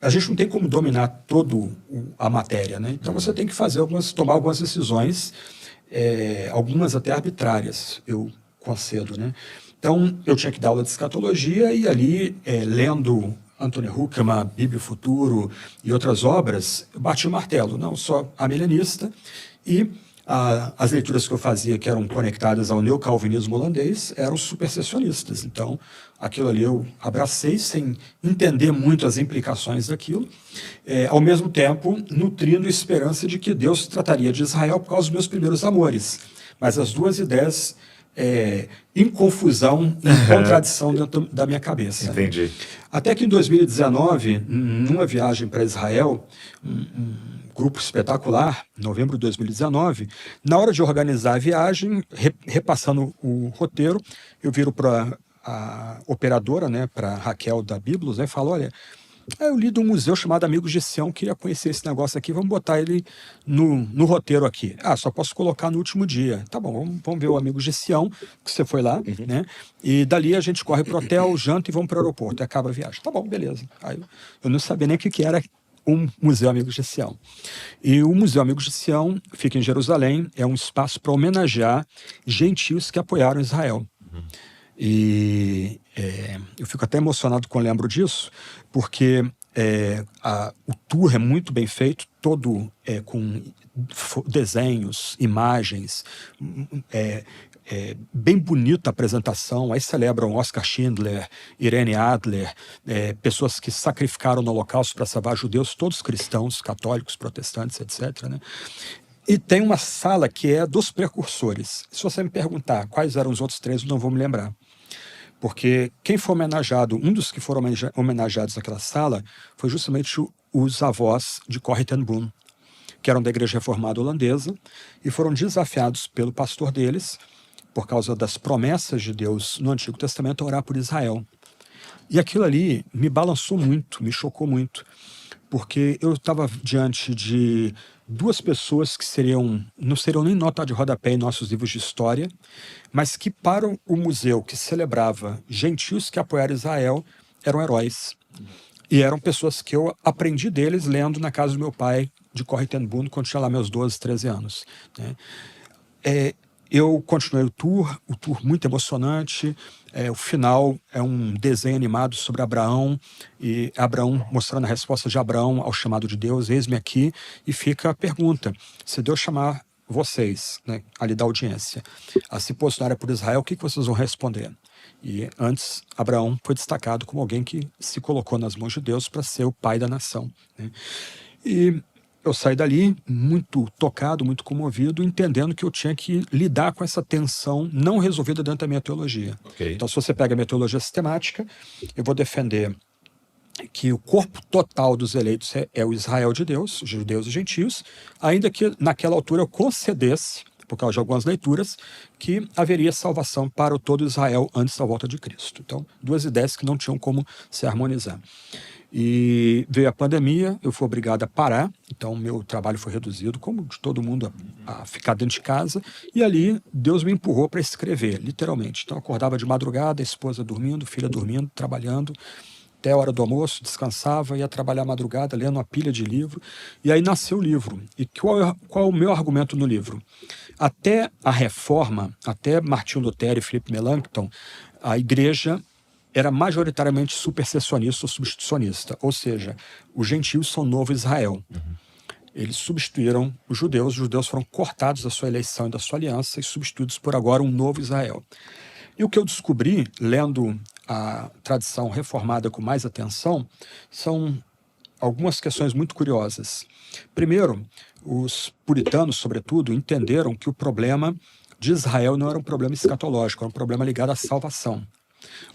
a gente não tem como dominar toda a matéria, né? Então você tem que tomar algumas decisões, algumas até arbitrárias, eu concedo, né? Então eu tinha que dar aula de escatologia e ali, lendo Anthony Huckman, Bíblia e Futuro e outras obras, eu bati o martelo. Não, sou amilenista e as leituras que eu fazia, que eram conectadas ao neocalvinismo holandês, eram supersessionistas. Então, aquilo ali eu abracei sem entender muito as implicações daquilo, ao mesmo tempo nutrindo esperança de que Deus trataria de Israel por causa dos meus primeiros amores. Mas as duas ideias em confusão, em contradição dentro da minha cabeça. Entendi. Até que em 2019, numa viagem para Israel, um grupo espetacular, em novembro de 2019, na hora de organizar a viagem, repassando o roteiro, eu viro para a operadora, né, para Raquel da Biblos, né, e falo, olha, eu li de um museu chamado Amigos de Sião, queria conhecer esse negócio aqui, vamos botar ele no roteiro aqui. Só posso colocar no último dia. Tá bom, vamos ver o Amigos de Sião, que você foi lá, né? E dali a gente corre pro hotel, janta e vamos para o aeroporto, e acaba a viagem. Tá bom, beleza. Aí eu não sabia nem o que era um Museu Amigos de Sião. E o Museu Amigos de Sião fica em Jerusalém, é um espaço para homenagear gentios que apoiaram Israel. E eu fico até emocionado quando lembro disso, porque o tour é muito bem feito, todo com desenhos, imagens, bem bonita a apresentação. Aí celebram Oscar Schindler, Irene Adler, pessoas que sacrificaram no Holocausto para salvar judeus, todos cristãos, católicos, protestantes, etc., né? E tem uma sala que é dos precursores. Se você me perguntar quais eram os outros três, eu não vou me lembrar. Porque quem foi homenageado, um dos que foram homenageados naquela sala, foi justamente os avós de Corrie ten Boom, que eram da Igreja Reformada Holandesa, e foram desafiados pelo pastor deles, por causa das promessas de Deus no Antigo Testamento, a orar por Israel. E aquilo ali me balançou muito, me chocou muito, porque eu estava diante de duas pessoas que não seriam nem nota de rodapé em nossos livros de história, mas que para o museu que celebrava gentios que apoiaram Israel, eram heróis. E eram pessoas que eu aprendi deles lendo na casa do meu pai, de Corrie ten Boom, quando tinha lá meus 12, 13 anos, né? Eu continuei o tour muito emocionante. O final é um desenho animado sobre Abraão, e Abraão mostrando a resposta de Abraão ao chamado de Deus, eis-me aqui, e fica a pergunta, se Deus chamar vocês, né, ali da audiência, a se posicionar por Israel, o que vocês vão responder? E antes, Abraão foi destacado como alguém que se colocou nas mãos de Deus para ser o pai da nação, né? E eu saí dali muito tocado, muito comovido, entendendo que eu tinha que lidar com essa tensão não resolvida dentro da minha teologia. Okay. Então, se você pega a minha teologia sistemática, eu vou defender que o corpo total dos eleitos é o Israel de Deus, os judeus e gentios, ainda que naquela altura eu concedesse, por causa de algumas leituras, que haveria salvação para o todo Israel antes da volta de Cristo. Então, duas ideias que não tinham como se harmonizar. E veio a pandemia, eu fui obrigado a parar, então meu trabalho foi reduzido, como de todo mundo, a ficar dentro de casa, e ali Deus me empurrou para escrever, literalmente. Então eu acordava de madrugada, a esposa dormindo, filha dormindo, trabalhando, até a hora do almoço, descansava, ia trabalhar à madrugada, lendo uma pilha de livro, e aí nasceu o livro. E qual é o meu argumento no livro? Até a Reforma, até Martinho Lutero e Philippe Melanchthon, a igreja era majoritariamente supersessionista ou substitucionista, ou seja, os gentios são novo Israel. Eles substituíram os judeus foram cortados da sua eleição e da sua aliança e substituídos por agora um novo Israel. E o que eu descobri, lendo a tradição reformada com mais atenção, são algumas questões muito curiosas. Primeiro, os puritanos, sobretudo, entenderam que o problema de Israel não era um problema escatológico, era um problema ligado à salvação.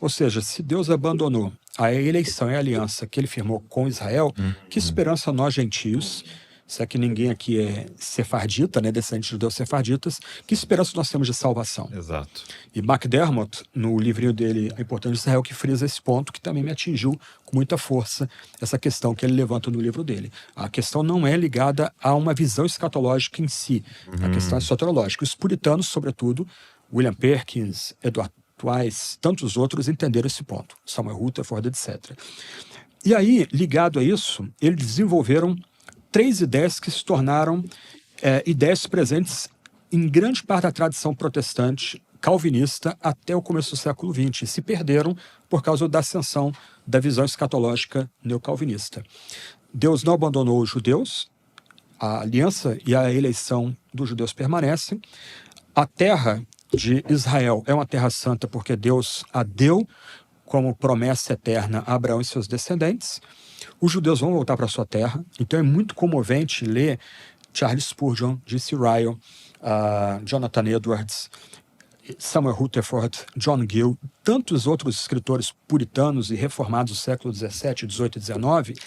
Ou seja, se Deus abandonou a eleição e a aliança que ele firmou com Israel, que esperança nós gentios, se é que ninguém aqui é sefardita, né, descendente de judeus sefarditas, que esperança nós temos de salvação? Exato. E McDermott, no livrinho dele, A Importância de Israel, que frisa esse ponto, que também me atingiu com muita força, essa questão que ele levanta no livro dele. A questão não é ligada a uma visão escatológica em si, a questão é soteriológica. Os puritanos, sobretudo, William Perkins, Edward Twice, tantos outros entenderam esse ponto, Samuel Rutherford, etc. E aí, ligado a isso, eles desenvolveram 3 ideias que se tornaram ideias presentes em grande parte da tradição protestante calvinista até o começo do século XX, e se perderam por causa da ascensão da visão escatológica neocalvinista. Deus não abandonou os judeus, a aliança e a eleição dos judeus permanecem, a terra de Israel é uma terra santa porque Deus a deu como promessa eterna a Abraão e seus descendentes. Os judeus vão voltar para sua terra, então é muito comovente ler Charles Spurgeon, J.C. Ryle, Jonathan Edwards, Samuel Rutherford, John Gill, tantos outros escritores puritanos e reformados do século XVII, XVIII e XIX,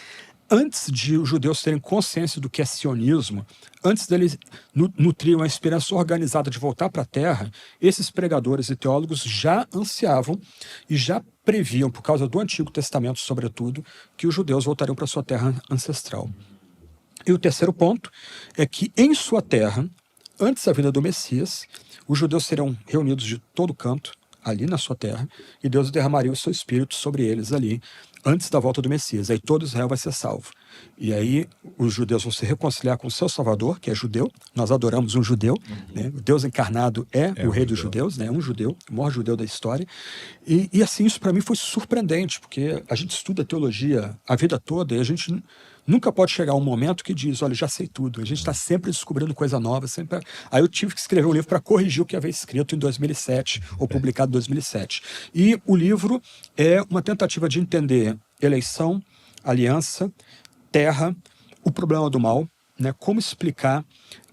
antes de os judeus terem consciência do que é sionismo, antes deles nutrirem uma esperança organizada de voltar para a terra, esses pregadores e teólogos já ansiavam e já previam, por causa do Antigo Testamento, sobretudo, que os judeus voltariam para sua terra ancestral. E o terceiro ponto é que em sua terra, antes da vinda do Messias, os judeus seriam reunidos de todo canto, ali na sua terra, e Deus derramaria o seu espírito sobre eles ali, antes da volta do Messias. Aí todo Israel vai ser salvo. E aí os judeus vão se reconciliar com o seu Salvador, que é judeu. Nós adoramos um judeu. Né? O Deus encarnado é o rei dos judeus, né? Um judeu, o maior judeu da história. E assim, isso para mim foi surpreendente, porque a gente estuda teologia a vida toda e a gente nunca pode chegar um momento que diz, olha, já sei tudo. A gente está sempre descobrindo coisa nova. Sempre... Aí eu tive que escrever um livro para corrigir o que havia escrito em 2007, ou publicado em 2007. E o livro é uma tentativa de entender eleição, aliança, terra, o problema do mal, né? Como explicar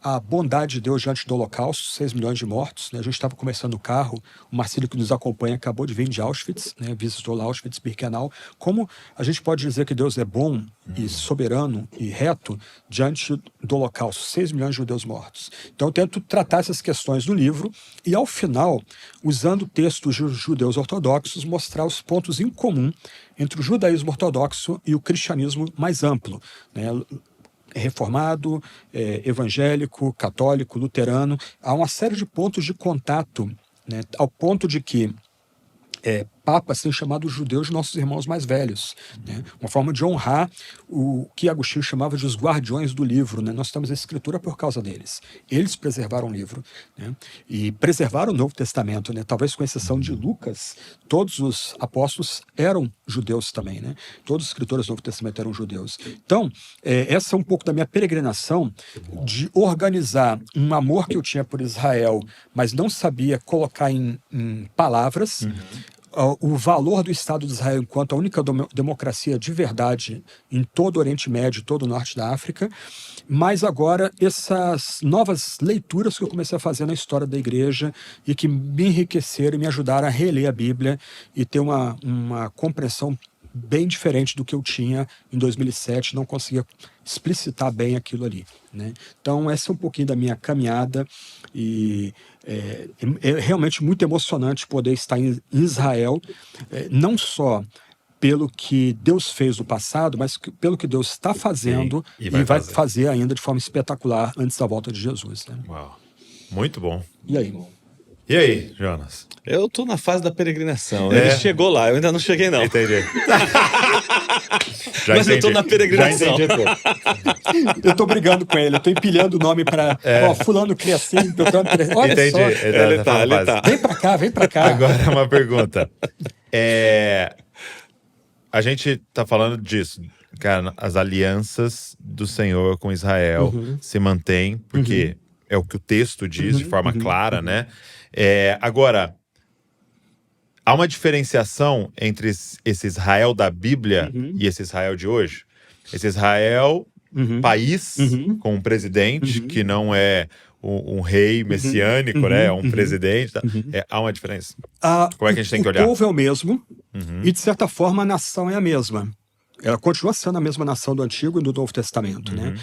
a bondade de Deus diante do Holocausto, 6 milhões de mortos. Né? A gente estava começando o carro, o Marcílio que nos acompanha acabou de vir de Auschwitz, né? Visitou lá Auschwitz, Birkenau. Como a gente pode dizer que Deus é bom e soberano e reto diante do Holocausto, 6 milhões de judeus mortos. Então eu tento tratar essas questões no livro e, ao final, usando textos judeus ortodoxos, mostrar os pontos em comum entre o judaísmo ortodoxo e o cristianismo mais amplo, né? Reformado, evangélico, católico, luterano. Há uma série de pontos de contato, né, ao ponto de que papas têm chamado os judeus de nossos irmãos mais velhos, né? Uma forma de honrar o que Agostinho chamava de os guardiões do livro, né? Nós temos a escritura por causa deles. Eles preservaram o livro, né? E preservaram o Novo Testamento, né? Talvez com exceção de Lucas, todos os apóstolos eram judeus também, né? Todos os escritores do Novo Testamento eram judeus. Então, essa é um pouco da minha peregrinação de organizar um amor que eu tinha por Israel, mas não sabia colocar em palavras, o valor do Estado de Israel enquanto a única democracia de verdade em todo o Oriente Médio, todo o Norte da África, mas agora essas novas leituras que eu comecei a fazer na história da igreja e que me enriqueceram e me ajudaram a reler a Bíblia e ter uma compreensão bem diferente do que eu tinha em 2007, não conseguia explicitar bem aquilo ali, né? Então, essa é um pouquinho da minha caminhada e é realmente muito emocionante poder estar em Israel, não só pelo que Deus fez no passado, mas pelo que Deus está fazendo e e vai vai fazer ainda de forma espetacular antes da volta de Jesus, né? Uau. Muito bom. E aí? E aí, Jonas? Eu tô na fase da peregrinação. Ele chegou lá, eu ainda não cheguei, não. Entendi. Já Mas eu tô na peregrinação. Já entendi tudo. Eu tô brigando com ele, eu tô empilhando o nome para fulano crescer, Beltrano crescer. Olha Entendi. só, Ele tá. vem pra cá. Agora uma pergunta. A gente tá falando disso. Cara, as alianças do Senhor com Israel se mantêm, porque é o que o texto diz de forma clara, né? Agora, há uma diferenciação entre esse Israel da Bíblia e esse Israel de hoje? Esse Israel, país, com um presidente que não é um rei messiânico, né? É um presidente. Há uma diferença. Como é que a gente tem que olhar? O povo é o mesmo e, de certa forma, a nação é a mesma. Ela continua sendo a mesma nação do Antigo e do Novo Testamento, né?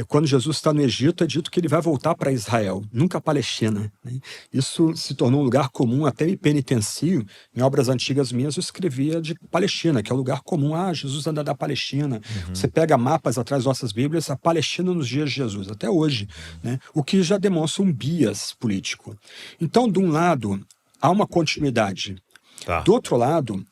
Quando Jesus está no Egito, é dito que ele vai voltar para Israel, nunca a Palestina, né? Isso se tornou um lugar comum, até me penitencio. Em obras antigas minhas eu escrevia de Palestina, que é um lugar comum. Jesus anda da Palestina. Você pega mapas atrás das nossas Bíblias, a Palestina nos dias de Jesus, até hoje, né? O que já demonstra um bias político. Então, de um lado, há uma continuidade. Tá. Do outro lado,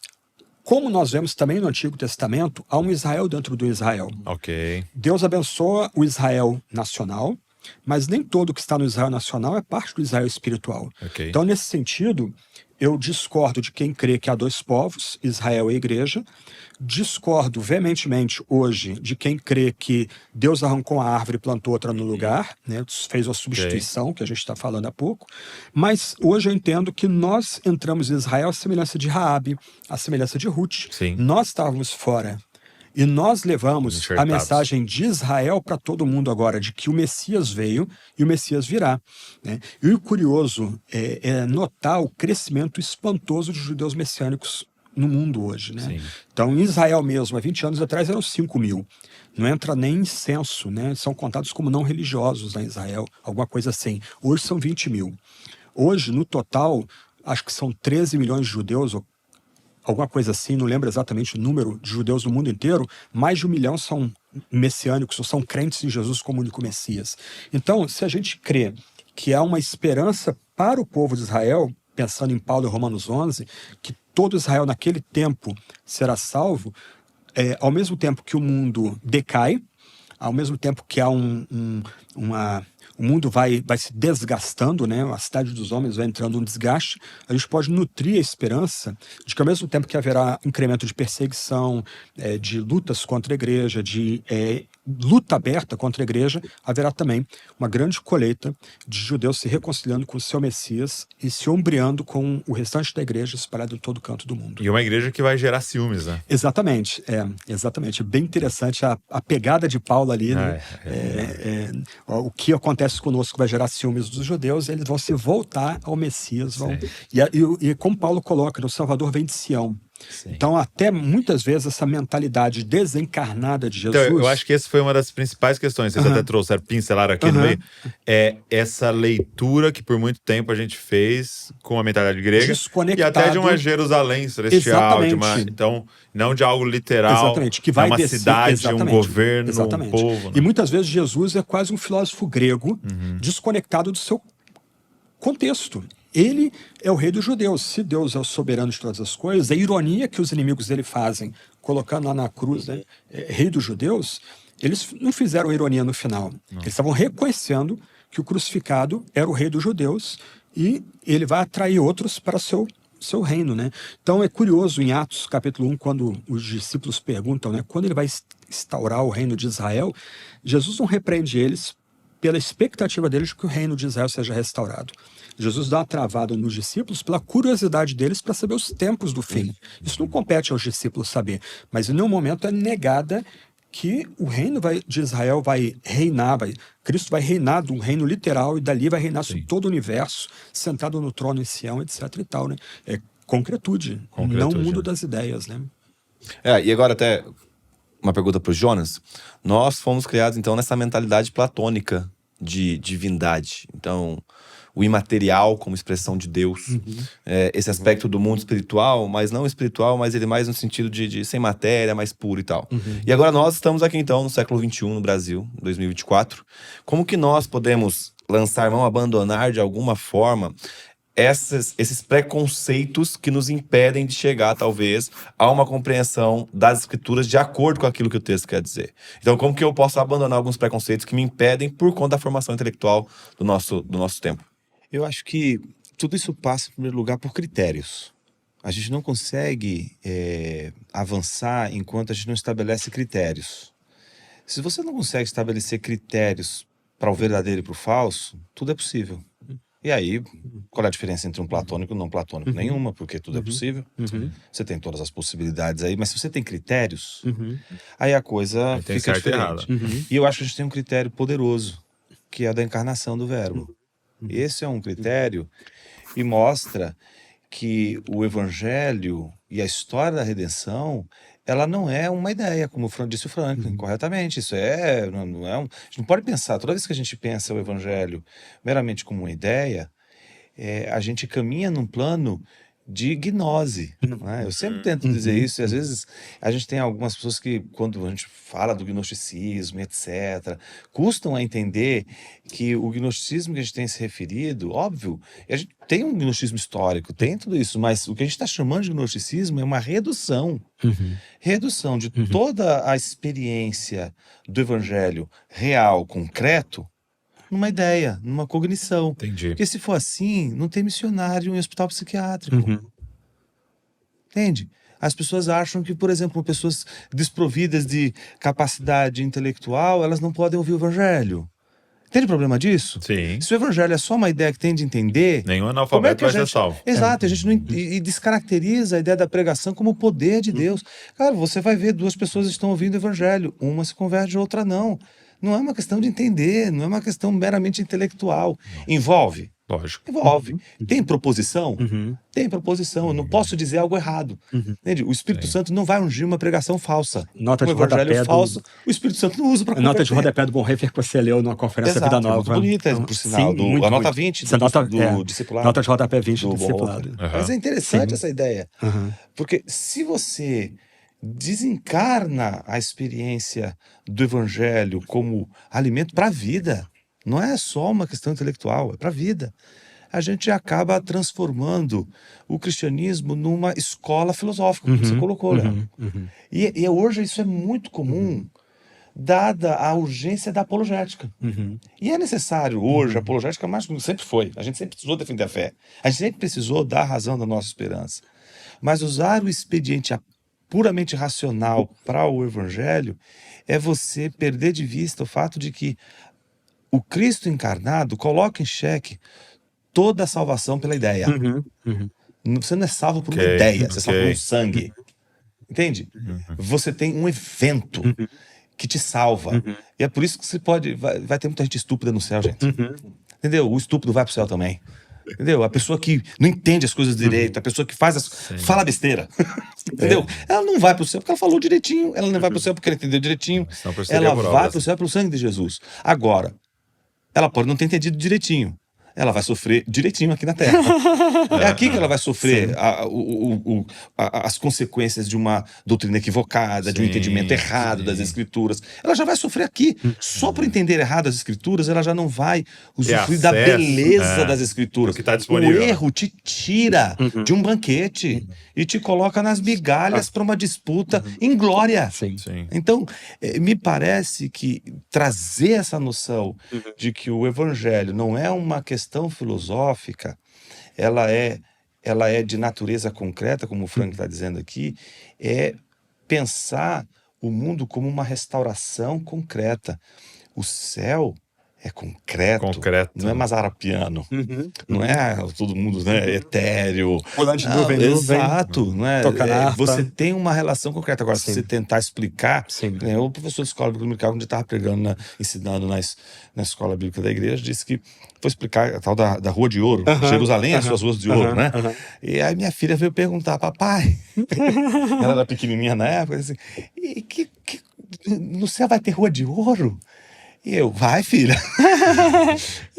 como nós vemos também no Antigo Testamento, há um Israel dentro do Israel. Ok. Deus abençoa o Israel nacional, mas nem todo que está no Israel nacional é parte do Israel espiritual. Ok. Então, nesse sentido, eu discordo de quem crê que há dois povos, Israel e a igreja. Discordo veementemente hoje de quem crê que Deus arrancou a árvore e plantou outra no lugar, né? Fez uma substituição, que a gente está falando há pouco. Mas hoje eu entendo que nós entramos em Israel à semelhança de Raabe, à semelhança de Ruth. Sim. Nós estávamos fora. E nós levamos a Enxertados. mensagem de Israel para todo mundo agora, de que o Messias veio e o Messias virá, né? E o curioso é notar o crescimento espantoso de judeus messiânicos no mundo hoje, né? Sim. Então, em Israel mesmo, há 20 anos atrás, eram 5 mil. Não entra nem em censo, né? São contados como não religiosos lá em Israel, alguma coisa assim. Hoje são 20 mil. Hoje, no total, acho que são 13 milhões de judeus, ou alguma coisa assim, não lembro exatamente o número de judeus no mundo inteiro. Mais de 1 milhão são messiânicos, ou são crentes em Jesus como único Messias. Então, se a gente crê que há uma esperança para o povo de Israel, pensando em Paulo e Romanos 11, que todo Israel naquele tempo será salvo, ao mesmo tempo que o mundo decai, ao mesmo tempo que há o mundo vai se desgastando, né? A cidade dos homens vai entrando um desgaste, a gente pode nutrir a esperança de que ao mesmo tempo que haverá incremento de perseguição, de lutas contra a igreja, de luta aberta contra a igreja, haverá também uma grande colheita de judeus se reconciliando com o seu Messias e se ombreando com o restante da igreja espalhado em todo canto do mundo. E uma igreja que vai gerar ciúmes, né? Exatamente, exatamente. É bem interessante a pegada de Paulo ali, né? O que acontece conosco vai gerar ciúmes dos judeus, eles vão se voltar ao Messias. E como Paulo coloca, o Salvador vem de Sião. Sim. Então, até muitas vezes, essa mentalidade desencarnada de Jesus... Então, eu acho que essa foi uma das principais questões. Vocês até trouxeram, pincelaram aqui no meio. É essa leitura que por muito tempo a gente fez com a mentalidade grega. Desconectado. E até de uma Jerusalém celestial. Então, não de algo literal. Exatamente. Que vai uma descer, cidade, um governo, um povo. Né? E muitas vezes Jesus é quase um filósofo grego desconectado do seu contexto. Ele é o rei dos judeus. Se Deus é o soberano de todas as coisas, a ironia que os inimigos dele fazem, colocando lá na cruz, né, rei dos judeus, eles não fizeram ironia no final. Eles estavam reconhecendo que o crucificado era o rei dos judeus e ele vai atrair outros para seu reino, né? Então é curioso em Atos capítulo 1, quando os discípulos perguntam, né, quando ele vai instaurar o reino de Israel, Jesus não repreende eles pela expectativa deles de que o reino de Israel seja restaurado. Jesus dá uma travada nos discípulos pela curiosidade deles para saber os tempos do fim. Isso não compete aos discípulos saber, mas em nenhum momento é negada que o reino de Israel vai reinar, Cristo vai reinar de um reino literal e dali vai reinar sobre todo o universo, sentado no trono em Sião, etc. e tal, né? É concretude, não mundo das ideias, né? E agora até uma pergunta pro Jonas. Nós fomos criados, então, nessa mentalidade platônica de divindade. Então, o imaterial como expressão de Deus. Esse aspecto do mundo espiritual, mas não espiritual, mas ele mais no sentido de sem matéria, mais puro e tal. E agora nós estamos aqui, então, no século XXI, no Brasil, 2024. Como que nós podemos lançar mão, abandonar de alguma forma esses preconceitos que nos impedem de chegar, talvez, a uma compreensão das escrituras de acordo com aquilo que o texto quer dizer? Então, como que eu posso abandonar alguns preconceitos que me impedem por conta da formação intelectual do nosso tempo? Eu acho que tudo isso passa, em primeiro lugar, por critérios. A gente não consegue avançar enquanto a gente não estabelece critérios. Se você não consegue estabelecer critérios para o verdadeiro e para o falso, tudo é possível. E aí, qual é a diferença entre um platônico e um não platônico? Nenhuma, porque tudo é possível. Você tem todas as possibilidades aí, mas se você tem critérios, aí a coisa Aí tem fica certo e diferente. errado. E eu acho que a gente tem um critério poderoso, que é o da encarnação do verbo. Esse é um critério e mostra que o evangelho e a história da redenção, ela não é uma ideia, como disse o Franklin, corretamente. Isso não é a gente não pode pensar, toda vez que a gente pensa o evangelho meramente como uma ideia, a gente caminha num plano de gnose, né? Eu sempre tento dizer isso, e às vezes a gente tem algumas pessoas que, quando a gente fala do gnosticismo, etc., custam a entender que o gnosticismo que a gente tem se referido, óbvio, a gente tem um gnosticismo histórico, tem tudo isso, mas o que a gente está chamando de gnosticismo é uma redução de toda a experiência do evangelho real, concreto, numa ideia, numa cognição. Entendi. Porque se for assim, não tem missionário em hospital psiquiátrico. Entende? As pessoas acham que, por exemplo, pessoas desprovidas de capacidade intelectual, elas não podem ouvir o evangelho. Entende o problema disso? Sim. Se o evangelho é só uma ideia que tem de entender... Nenhum como é analfabeto que a vai ser gente... salvo. Exato, a gente não... e descaracteriza a ideia da pregação como o poder de Deus. Cara, você vai ver duas pessoas estão ouvindo o evangelho, uma se converte, a outra não. Não é uma questão de entender, não é uma questão meramente intelectual. Envolve? Lógico. Envolve. Tem proposição? Tem proposição. Eu não posso dizer algo errado. Entende? O Espírito Santo não vai ungir uma pregação falsa. Nota Um de evangelho rodapé falso, o Espírito Santo não usa para converter. Nota de rodapé do Bonhoeffer que você leu numa conferência Exato, Vida Nova. é muito bonita, Então, por sinal. sim, muito, a nota muito. 20 Essa do discipulado. Nota de rodapé 20 do Bonhoeffer. discipulado. Mas é interessante Sim. essa ideia. Porque se você desencarna a experiência do evangelho como alimento para a vida, não é só uma questão intelectual, é para a vida. A gente acaba transformando o cristianismo numa escola filosófica, como você colocou, Léo. E hoje isso é muito comum, dada a urgência da apologética. E é necessário hoje, a apologética mais sempre foi. A gente sempre precisou defender a fé. A gente sempre precisou dar razão da nossa esperança. Mas usar o expediente puramente racional para o evangelho é você perder de vista o fato de que o Cristo encarnado coloca em xeque toda a salvação pela ideia. Você não é salvo por uma ideia, você é salvo por um sangue. Entende? Você tem um evento que te salva. E é por isso que você vai ter muita gente estúpida no céu, gente. Entendeu? O estúpido vai pro céu também. Entendeu? A pessoa que não entende as coisas direito, a pessoa que fala besteira. Entendeu? Ela não vai pro céu porque ela falou direitinho, ela não vai pro céu porque ela entendeu direitinho. Ela vai pro céu pelo sangue de Jesus. Agora, ela pode não ter entendido direitinho. Ela vai sofrer direitinho aqui na Terra. É aqui que ela vai sofrer as consequências de uma doutrina equivocada, de um entendimento errado das Escrituras. Ela já vai sofrer aqui. Só por entender errado as Escrituras, ela já não vai usufruir da beleza das Escrituras. Que tá disponível. O erro te tira de um banquete e te coloca nas migalhas para uma disputa em glória. Sim. Então, me parece que trazer essa noção de que o evangelho não é uma questão filosófica, ela é de natureza concreta, como o Frank está dizendo aqui, é pensar o mundo como uma restauração concreta. O céu é concreto, Concreto. não é mazarapiano, não é todo mundo, né, etéreo. Pulando de Não, nuvem em nuvem. exato, não é? Tocar na harpa. Você tem uma relação concreta. Agora, se Sim. você tentar explicar, Sim. né, o professor de escola bíblica dominical, quando estava pregando, ensinando na escola bíblica da igreja, disse que foi explicar a tal da Rua de Ouro, Jerusalém, as suas ruas de ouro, né? E aí minha filha veio perguntar, papai, ela era pequenininha na época, assim, e no céu vai ter Rua de Ouro? E eu, vai, filha.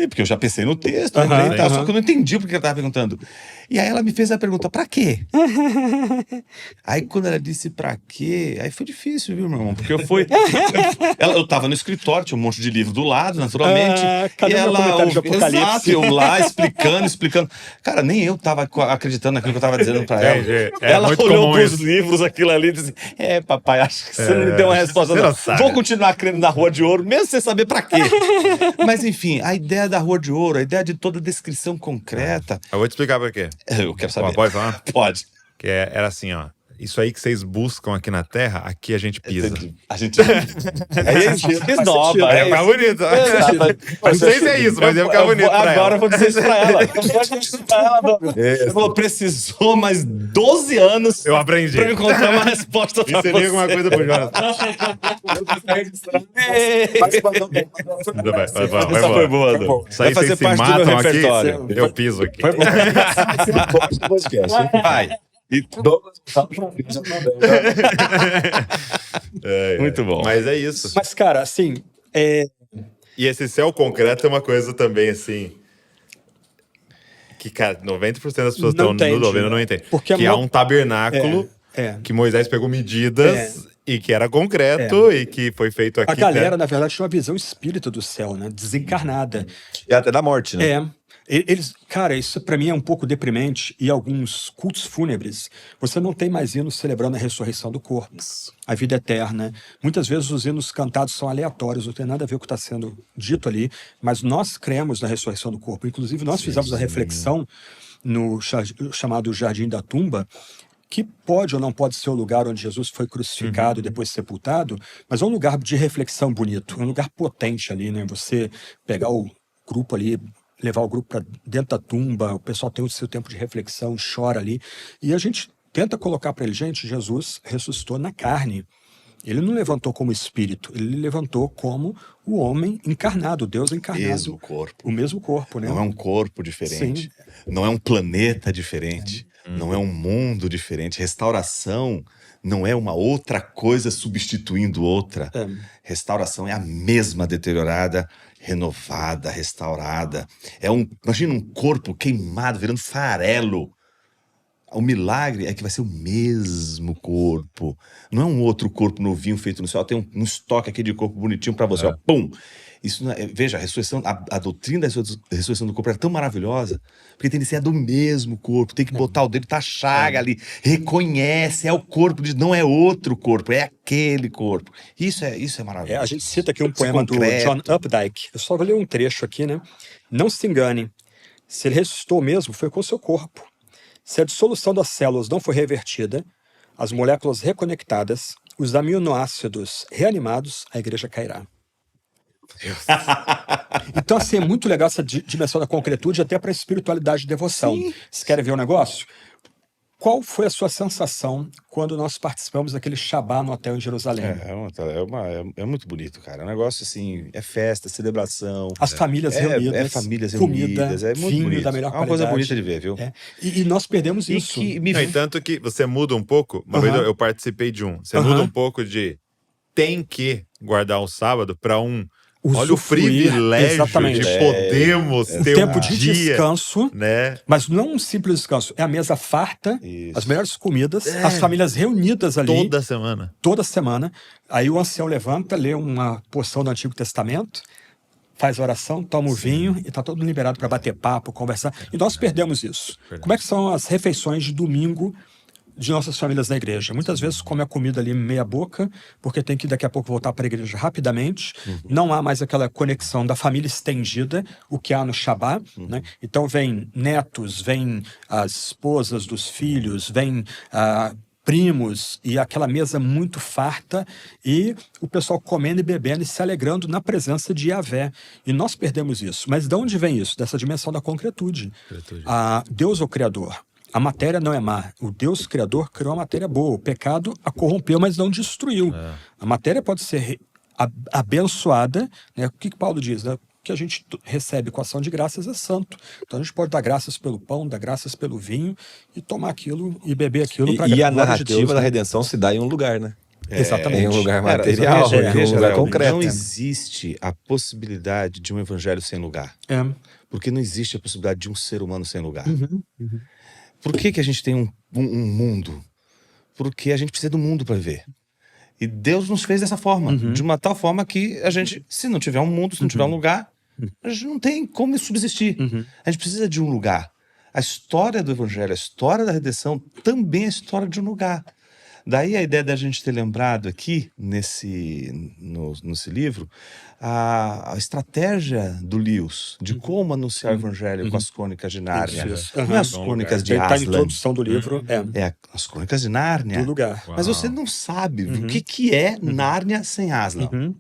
Porque eu já pensei no texto, lembrei e tal, só que eu não entendi porque ela estava perguntando. E aí ela me fez a pergunta, pra quê? Aí quando ela disse pra quê, aí foi difícil, viu, meu irmão? Porque eu tava no escritório, tinha um monte de livro do lado, naturalmente. Cadê e meu comentário de Apocalipse? Exato, eu lá explicando. Cara, nem eu tava acreditando naquilo que eu tava dizendo pra ela. Ela muito olhou comum pros isso. livros, aquilo ali, e disse, papai, acho que você não me deu uma resposta, você não. não sabe. Vou continuar crendo na Rua de Ouro, mesmo sem saber pra quê. Mas enfim, a ideia da Rua de Ouro, a ideia de toda descrição concreta. Eu vou te explicar por quê. Eu quero saber. Pode falar? Pode. Que era assim, ó. Isso aí que vocês buscam aqui na Terra, aqui a gente pisa. A gente. Aí a gente esnoba. Aí ficar bonito. Não sei se é isso, mas ia ficar bonito pra Agora ela. eu vou dizer isso pra ela. Ela falou, precisou mais 12 anos Eu aprendi. pra eu encontrar uma resposta pra Você você. liga uma coisa pro Jonas. Vai, Essa foi boa, Dom. Isso aí Vai fazer vocês se parte do meu matam aqui, repertório. eu piso aqui. Vai. Muito bom. Mas é isso. Mas, cara, assim, E esse céu concreto é uma coisa também, assim... Que, cara, 90% das pessoas Não estão no entende. Dovino não entendem. Porque que há um tabernáculo é. que Moisés pegou medidas e que era concreto e que foi feito aqui. A galera, né? na verdade, tinha uma visão espírita do céu, né? Desencarnada. E até da morte, né? Eles, cara, isso pra mim é um pouco deprimente. E alguns cultos fúnebres, você não tem mais hinos celebrando a ressurreição do corpo, a vida eterna. Muitas vezes os hinos cantados são aleatórios, não tem nada a ver com o que está sendo dito ali, mas nós cremos na ressurreição do corpo. Inclusive, nós fizemos a reflexão no chamado Jardim da Tumba, que pode ou não pode ser o lugar onde Jesus foi crucificado e depois sepultado, mas é um lugar de reflexão bonito, um lugar potente ali, né? Você pegar o grupo ali, levar o grupo para dentro da tumba, o pessoal tem o seu tempo de reflexão, chora ali, e a gente tenta colocar para ele, gente, Jesus ressuscitou na carne. Ele não levantou como espírito, ele levantou como o homem encarnado, o Deus encarnado. Mesmo corpo. O mesmo corpo, né? Não é um corpo diferente. Sim. Não é um planeta diferente. Não é um mundo diferente. Restauração não é uma outra coisa substituindo outra. Restauração é a mesma deteriorada, renovada, restaurada. Imagina um corpo queimado, virando farelo. O milagre é que vai ser o mesmo corpo. Não é um outro corpo novinho feito no céu. Tem um estoque aqui de corpo bonitinho pra você. Ó, pum! Isso não é, veja, a ressurreição, a doutrina da ressurreição do corpo é tão maravilhosa, porque tem que ser do mesmo corpo, tem que botar o dedo, tá a chaga ali, reconhece, é o corpo, não é outro corpo, é aquele corpo. Isso é maravilhoso. A gente cita aqui um Isso poema do concreto. John Updike. Eu só vou ler um trecho aqui, né? Não se engane. Se ele ressuscitou mesmo, foi com o seu corpo. Se a dissolução das células não for revertida, as moléculas reconectadas, os aminoácidos reanimados, a igreja cairá. Então, assim, é muito legal essa dimensão da concretude até para a espiritualidade e devoção. Vocês querem ver um negócio? Qual foi a sua sensação quando nós participamos daquele Shabá no hotel em Jerusalém? É muito bonito, cara. É um negócio assim, é festa, celebração. As famílias reunidas, famílias comida, reunidas, é muito vinho bonito. da melhor É uma qualidade. coisa bonita de ver, viu? E nós perdemos E isso. que No entanto que você muda um pouco, uma vez eu participei de um, você muda um pouco de tem que guardar um sábado para olha o Usufruir, privilégio exatamente. de podermos ter Tempo um de dia, descanso, né? mas não um simples descanso. É a mesa farta, Isso. as melhores comidas, as famílias reunidas ali. Toda semana. Aí o ancião levanta, lê uma porção do Antigo Testamento, faz a oração, toma o vinho e tá todo mundo liberado para bater papo, conversar. E nós perdemos isso. Como é que são as refeições de domingo de nossas famílias na igreja? Muitas vezes come a comida ali meia boca, porque tem que daqui a pouco voltar para a igreja rapidamente. Não há mais aquela conexão da família estendida, o que há no Shabá, né? Então vem netos, vem as esposas dos filhos, vem primos e aquela mesa muito farta e o pessoal comendo e bebendo e se alegrando na presença de Yahvé. E nós perdemos isso. Mas de onde vem isso? Dessa dimensão da concretude. Deus é o Criador. A matéria não é má. O Deus Criador criou a matéria boa. O pecado a corrompeu, mas não destruiu. A matéria pode ser abençoada, né? O que Paulo diz, né? Que a gente recebe com ação de graças é santo. Então a gente pode dar graças pelo pão, dar graças pelo vinho e tomar aquilo e beber aquilo para E a narrativa da redenção se dá em um lugar, né? Exatamente. Em um lugar material, em um lugar concreto. Não existe a possibilidade de um evangelho sem lugar. Porque não existe a possibilidade de um ser humano sem lugar. Por que a gente tem um mundo? Porque a gente precisa do mundo para viver. E Deus nos fez dessa forma, de uma tal forma que a gente, se não tiver um mundo, se não tiver um lugar, a gente não tem como subsistir. A gente precisa de um lugar. A história do evangelho, a história da redenção também é a história de um lugar. Daí a ideia da gente ter lembrado aqui, nesse livro, a estratégia do Lewis, de como anunciar o evangelho com as crônicas de Nárnia. Não é as crônicas de Está na Aslan. introdução do livro. As crônicas de Nárnia. Do lugar. Mas você não sabe o que é Nárnia sem Aslan.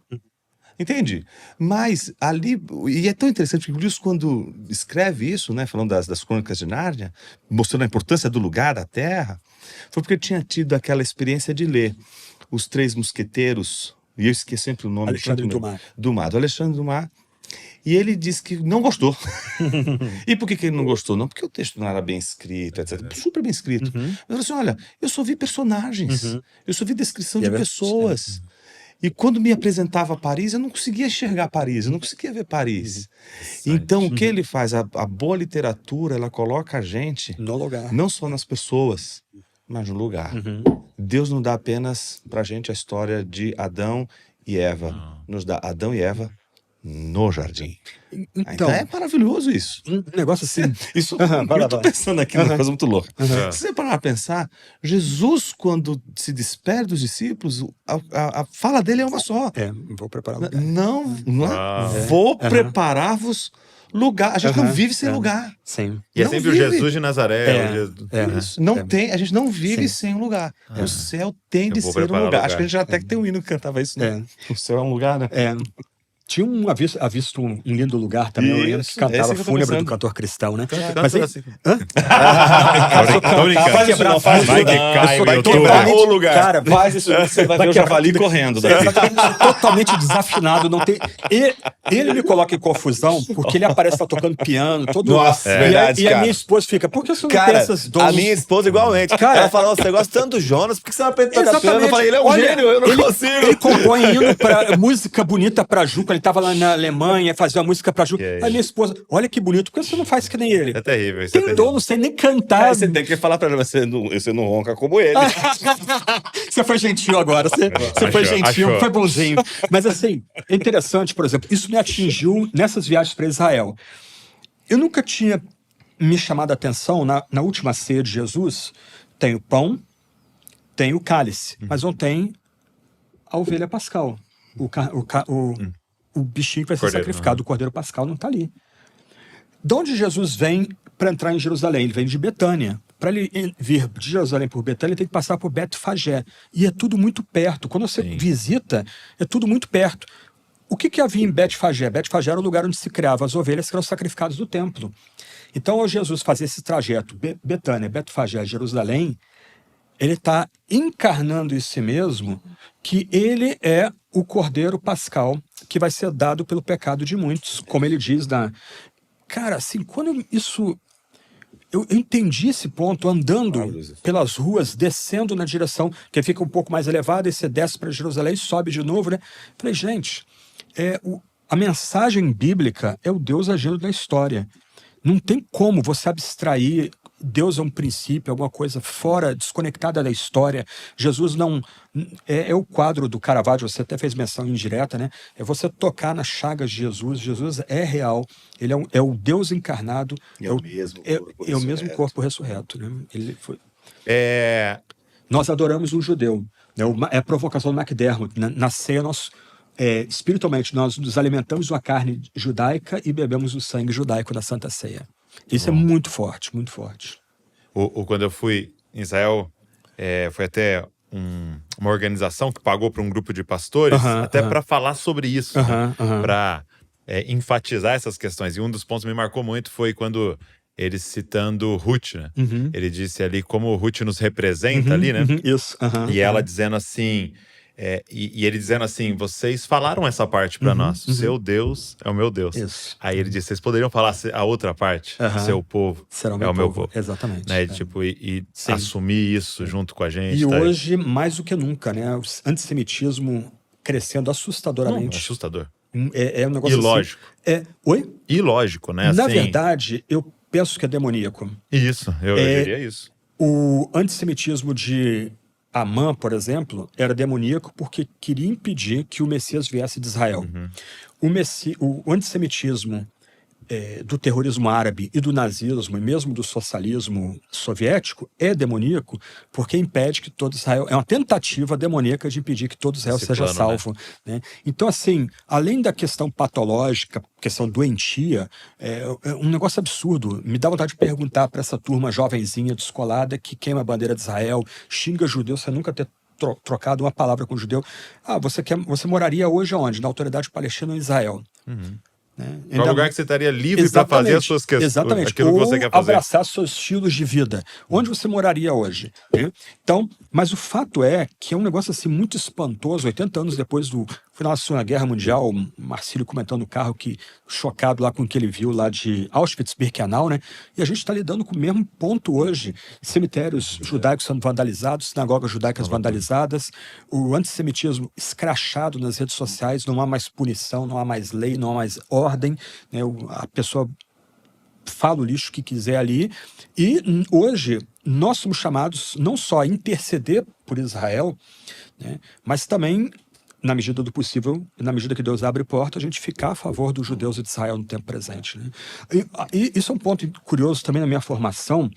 Entende? Mas ali, e é tão interessante que o Lewis, quando escreve isso, né, falando das crônicas de Nárnia, mostrando a importância do lugar, da terra, foi porque tinha tido aquela experiência de ler Os Três Mosqueteiros, e eu esqueci sempre o nome. Alexandre Dumas. Do Alexandre Dumas. E ele disse que não gostou. E por que ele não gostou? Não porque o texto não era bem escrito, etc. Super bem escrito. Mas ele falou assim, olha, eu só vi personagens, eu só vi descrição de pessoas. E quando me apresentava Paris, eu não conseguia enxergar Paris, eu não conseguia ver Paris. Então, o que ele faz? A boa literatura, ela coloca a gente no lugar. Não só nas pessoas, mas no lugar. Deus não dá apenas pra gente a história de Adão e Eva. Nos dá Adão e Eva no jardim. Então é maravilhoso isso. Um negócio assim. Isso, eu tô pensando aqui numa coisa muito louca. Se você parar pra pensar, Jesus, quando se despede dos discípulos, a fala dele é uma só. Vou preparar lugar. Vou preparar-vos lugar. A gente não vive sem lugar. Sim. E é sempre vive. O Jesus de Nazaré. A gente não vive sem um lugar. O céu tem de ser um lugar. Acho que a gente já até que tem um hino que cantava isso, né? O céu é um lugar, né? Tinha visto um lindo lugar também, eu lembro que cantava Fúnebre do Cantor Cristão, né? Mas assim. Tô brincando. Vai que cai o YouTube. Lugar. Cara, faz isso, você vai ver o javali correndo. Totalmente desafinado. Não tem... Ele me coloca em confusão porque ele aparece lá tocando piano. Nossa, verdade, e a minha esposa fica, por que você não tem essas dons? A minha esposa igualmente. Cara, ela fala, você gosta tanto do Jonas, por que você não aprende a tocar piano? Eu falei, ele é um gênio, eu não consigo. Ele compõe hino pra música bonita pra Ju, ele tava lá na Alemanha, fazia uma música pra Ju. Aí minha esposa, olha que bonito, por que você não faz que nem ele? É terrível. Tem dom, não sei nem cantar. Você tem que falar pra ele, você não ronca como ele. Você foi gentil agora, você foi gentil, foi bonzinho. Mas assim, é interessante, por exemplo, isso me atingiu nessas viagens para Israel. Eu nunca tinha me chamado a atenção, na última ceia de Jesus, tem o pão, tem o cálice, mas não tem a ovelha pascal. O bichinho que vai ser sacrificado, o cordeiro pascal, não está ali. De onde Jesus vem para entrar em Jerusalém? Ele vem de Betânia. Para ele vir de Jerusalém por Betânia, ele tem que passar por Betfagé. E é tudo muito perto. Quando você visita, é tudo muito perto. O que havia em Betfagé? Betfagé era o lugar onde se criavam as ovelhas que eram sacrificadas do templo. Então, ao Jesus fazer esse trajeto, Betânia, Betfagé, Jerusalém, ele está encarnando em si mesmo que ele é o cordeiro pascal que vai ser dado pelo pecado de muitos, como ele diz na... Cara, assim, quando eu entendi esse ponto andando pelas ruas, descendo na direção, que fica um pouco mais elevada, e você desce para Jerusalém e sobe de novo, né? Falei, gente, a mensagem bíblica é o Deus agindo na história. Não tem como você abstrair Deus é um princípio, alguma coisa fora, desconectada da história. Jesus não... É o quadro do Caravaggio, você até fez menção indireta, né? É você tocar nas chagas de Jesus. Jesus é real. Ele é o Deus encarnado. É o mesmo corpo ressurreto. É o mesmo corpo ressurreto, né? Ele foi... Nós adoramos um judeu. É a provocação do McDermott. Na ceia, espiritualmente, nós nos alimentamos de uma carne judaica e bebemos o sangue judaico da Santa Ceia. Isso é muito forte, muito forte. Quando eu fui em Israel, foi até uma organização que pagou para um grupo de pastores, para falar sobre isso, para enfatizar essas questões. E um dos pontos que me marcou muito foi quando ele citando Ruth, né? Ele disse ali como Ruth nos representa ali, né? Isso. E ela dizendo assim... e ele dizendo assim, vocês falaram essa parte pra nós, o seu Deus é o meu Deus. Isso. Aí ele disse, vocês poderiam falar a outra parte, seu povo será é o meu povo. Exatamente. Né? E assumir isso junto com a gente. E hoje, mais do que nunca, né? O antissemitismo crescendo assustadoramente. Assustador. É um negócio ilógico. Assim, Oi? Ilógico, né? Na assim... verdade, eu penso que é demoníaco. Isso, eu diria isso. O antissemitismo de Amã, por exemplo, era demoníaco porque queria impedir que o Messias viesse de Israel. O antissemitismo do terrorismo árabe e do nazismo, e mesmo do socialismo soviético, é demoníaco porque impede que todo Israel... É uma tentativa demoníaca de impedir que todo Israel seja salvo. Né? Então, assim, além da questão patológica, questão doentia, é um negócio absurdo. Me dá vontade de perguntar para essa turma jovenzinha, descolada, que queima a bandeira de Israel, xinga judeu, você nunca ter trocado uma palavra com o judeu. Você moraria hoje aonde? Na autoridade palestina ou em Israel? Né? Qual lugar que você estaria livre para fazer as suas questões? Exatamente. Aquilo que você quer fazer. Abraçar seus estilos de vida. Onde você moraria hoje? Né? Então, mas o fato é que é um negócio assim muito espantoso. 80 anos depois do final da Segunda Guerra Mundial, o Marcílio comentando no carro que chocado lá com o que ele viu lá de Auschwitz-Birkenau, né? E a gente está lidando com o mesmo ponto hoje. Cemitérios judaicos sendo vandalizados, sinagogas judaicas vandalizadas, o antissemitismo escrachado nas redes sociais, não há mais punição, não há mais lei, não há mais ordem, né? A pessoa fala o lixo que quiser ali. E hoje nós somos chamados não só a interceder por Israel, né? Mas também, na medida do possível, na medida que Deus abre porta, a gente ficar a favor dos judeus e de Israel no tempo presente. Né? E isso é um ponto curioso também na minha formação.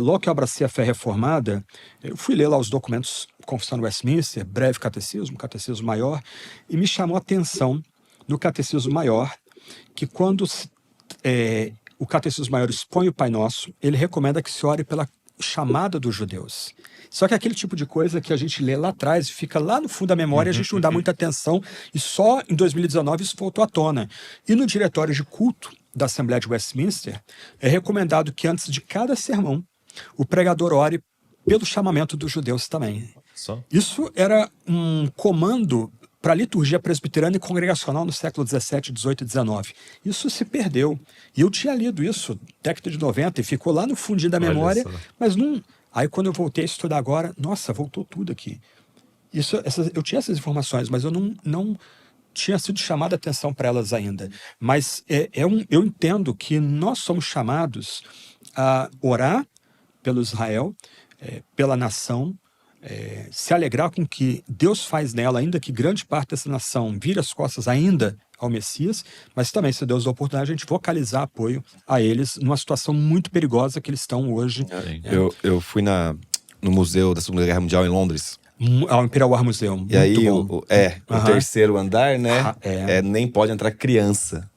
Logo que eu abracei a fé reformada, eu fui ler lá os documentos Confissão de Westminster, breve catecismo maior, e me chamou a atenção no catecismo maior, que quando o catecismo maior expõe o Pai Nosso, ele recomenda que se ore pela chamada dos judeus. Só que é aquele tipo de coisa que a gente lê lá atrás e fica lá no fundo da memória, a gente não dá muita atenção, e só em 2019 isso voltou à tona. E no diretório de culto da Assembleia de Westminster, é recomendado que antes de cada sermão, o pregador ore pelo chamamento dos judeus também. Isso era um comando para a liturgia presbiteriana e congregacional no século XVII, XVIII e XIX. Isso se perdeu. E eu tinha lido isso, década de 90, e ficou lá no fundinho da memória, mas não... Aí quando eu voltei a estudar agora, nossa, voltou tudo aqui. Eu tinha essas informações, mas eu não tinha sido chamado a atenção para elas ainda. Mas eu entendo que nós somos chamados a orar pelo Israel, pela nação, se alegrar com o que Deus faz nela, ainda que grande parte dessa nação vire as costas ainda ao Messias, mas também, se Deus dá a oportunidade, a gente vocalizar apoio a eles numa situação muito perigosa que eles estão hoje. Eu fui no Museu da Segunda Guerra Mundial em Londres. Ao Imperial War Museum. E aí, o terceiro andar, né? Nem pode entrar criança.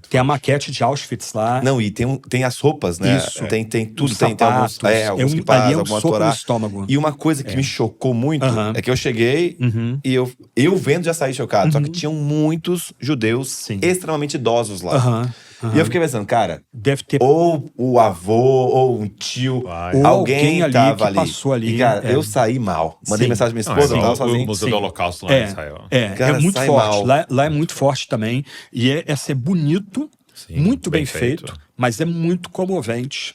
Tem a maquete de Auschwitz lá. Não, e tem as roupas, né? Isso. Tem tudo, Os tem sapatos, alguns kippahs, algumas soco torá. no estômago. E uma coisa que me chocou muito é que eu cheguei e eu vendo já saí chocado. Só que tinham muitos judeus extremamente idosos lá. E eu fiquei pensando, cara, deve ter ou o avô, ou um tio, ou alguém ali tava ali. Passou ali. E, cara, eu saí mal. Mandei mensagem pra minha esposa, eu tava sozinho. O Museu do Holocausto lá em Israel. Cara, é muito forte. Lá é muito forte também. E é bonito, muito bem feito, mas é muito comovente.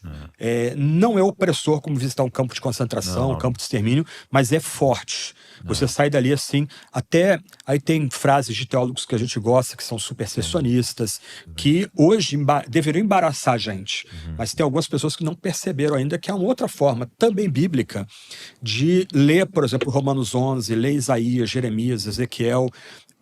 Não é opressor como visitar um campo de concentração, um campo de extermínio, mas é forte. Você sai dali assim, até... Aí tem frases de teólogos que a gente gosta, que são supersessionistas, que hoje deveriam embaraçar a gente. Mas tem algumas pessoas que não perceberam ainda que há uma outra forma, também bíblica, de ler, por exemplo, Romanos 11, ler Isaías, Jeremias, Ezequiel,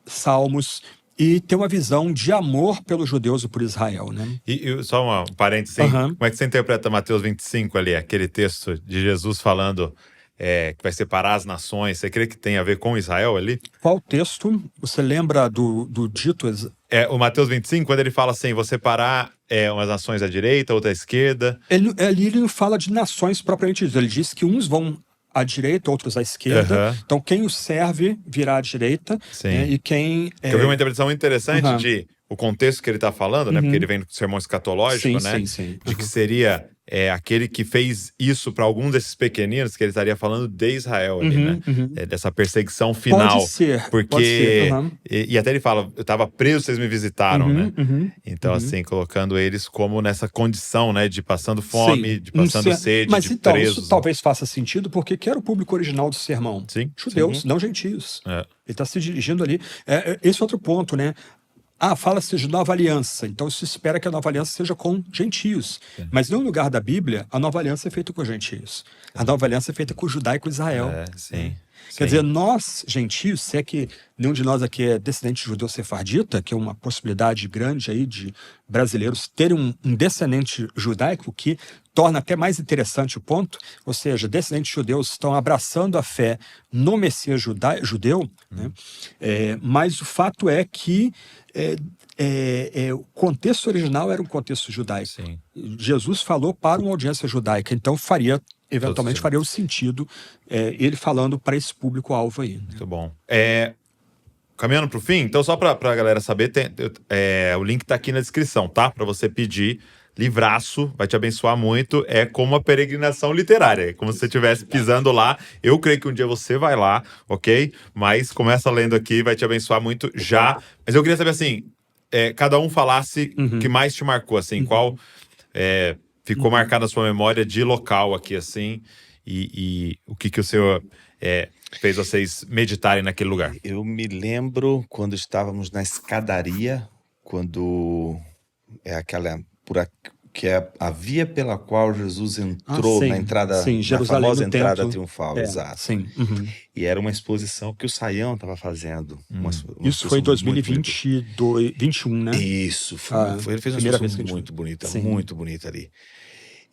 Salmos, e ter uma visão de amor pelos judeus e por Israel, né? E só um parênteses, como é que você interpreta Mateus 25 ali, aquele texto de Jesus falando... que vai separar as nações, você crê que tem a ver com Israel ali? Qual texto? Você lembra do dito? O Mateus 25, quando ele fala assim, vou separar umas nações à direita, outra à esquerda. Ele não fala de nações propriamente dito, ele diz que uns vão à direita, outros à esquerda. Aham. Então, quem o serve virá à direita. Sim. Né? E quem... Eu vi uma interpretação muito interessante Uhum. de o contexto que ele está falando, né? Porque ele vem do sermão escatológico, né? Sim. De que seria aquele que fez isso para algum desses pequeninos, que ele estaria falando de Israel ali, né? Dessa perseguição final. Pode ser. Porque... Pode ser. Uhum. E até ele fala, eu estava preso, vocês me visitaram, né? Uhum. Então, assim, colocando eles como nessa condição, né? De passando fome, Sim. de passando sede, Mas de então, presos. isso talvez faça sentido, porque que era o público original do sermão? Sim. Judeus, não gentios. É. Ele está se dirigindo ali. Esse é outro ponto, né? Fala-se de nova aliança. Então, isso espera que a nova aliança seja com gentios. Mas, no lugar da Bíblia, a nova aliança é feita com gentios. A nova aliança é feita com o judaico Israel. Sim. Quer dizer, nós, gentios, se é que nenhum de nós aqui é descendente de judeu sefardita, que é uma possibilidade grande aí de brasileiros terem um descendente judaico, que torna até mais interessante o ponto, ou seja, descendentes judeus estão abraçando a fé no Messias judeu, né? Mas o fato é que o contexto original era um contexto judaico. Sim. Jesus falou para uma audiência judaica, então eventualmente faria o sentido ele falando para esse público-alvo aí. Né? Muito bom. Caminhando para o fim, então só para a galera saber, o link está aqui na descrição, tá? Para você pedir. Livraço, vai te abençoar muito. É como uma peregrinação literária, é como se você estivesse pisando lá. Eu creio que um dia você vai lá, ok? Mas começa lendo aqui, vai te abençoar muito já. Mas eu queria saber, assim, cada um falasse o que mais te marcou, assim, qual ficou marcado na sua memória de local aqui, assim, e o que o Senhor fez vocês meditarem naquele lugar. Eu me lembro quando estávamos na escadaria, quando que é a via pela qual Jesus entrou na entrada, na famosa entrada triunfal, exato. Sim. E era uma exposição que o Saião estava fazendo. Isso foi em 2021, né? Isso, ele fez uma exposição muito bonita ali.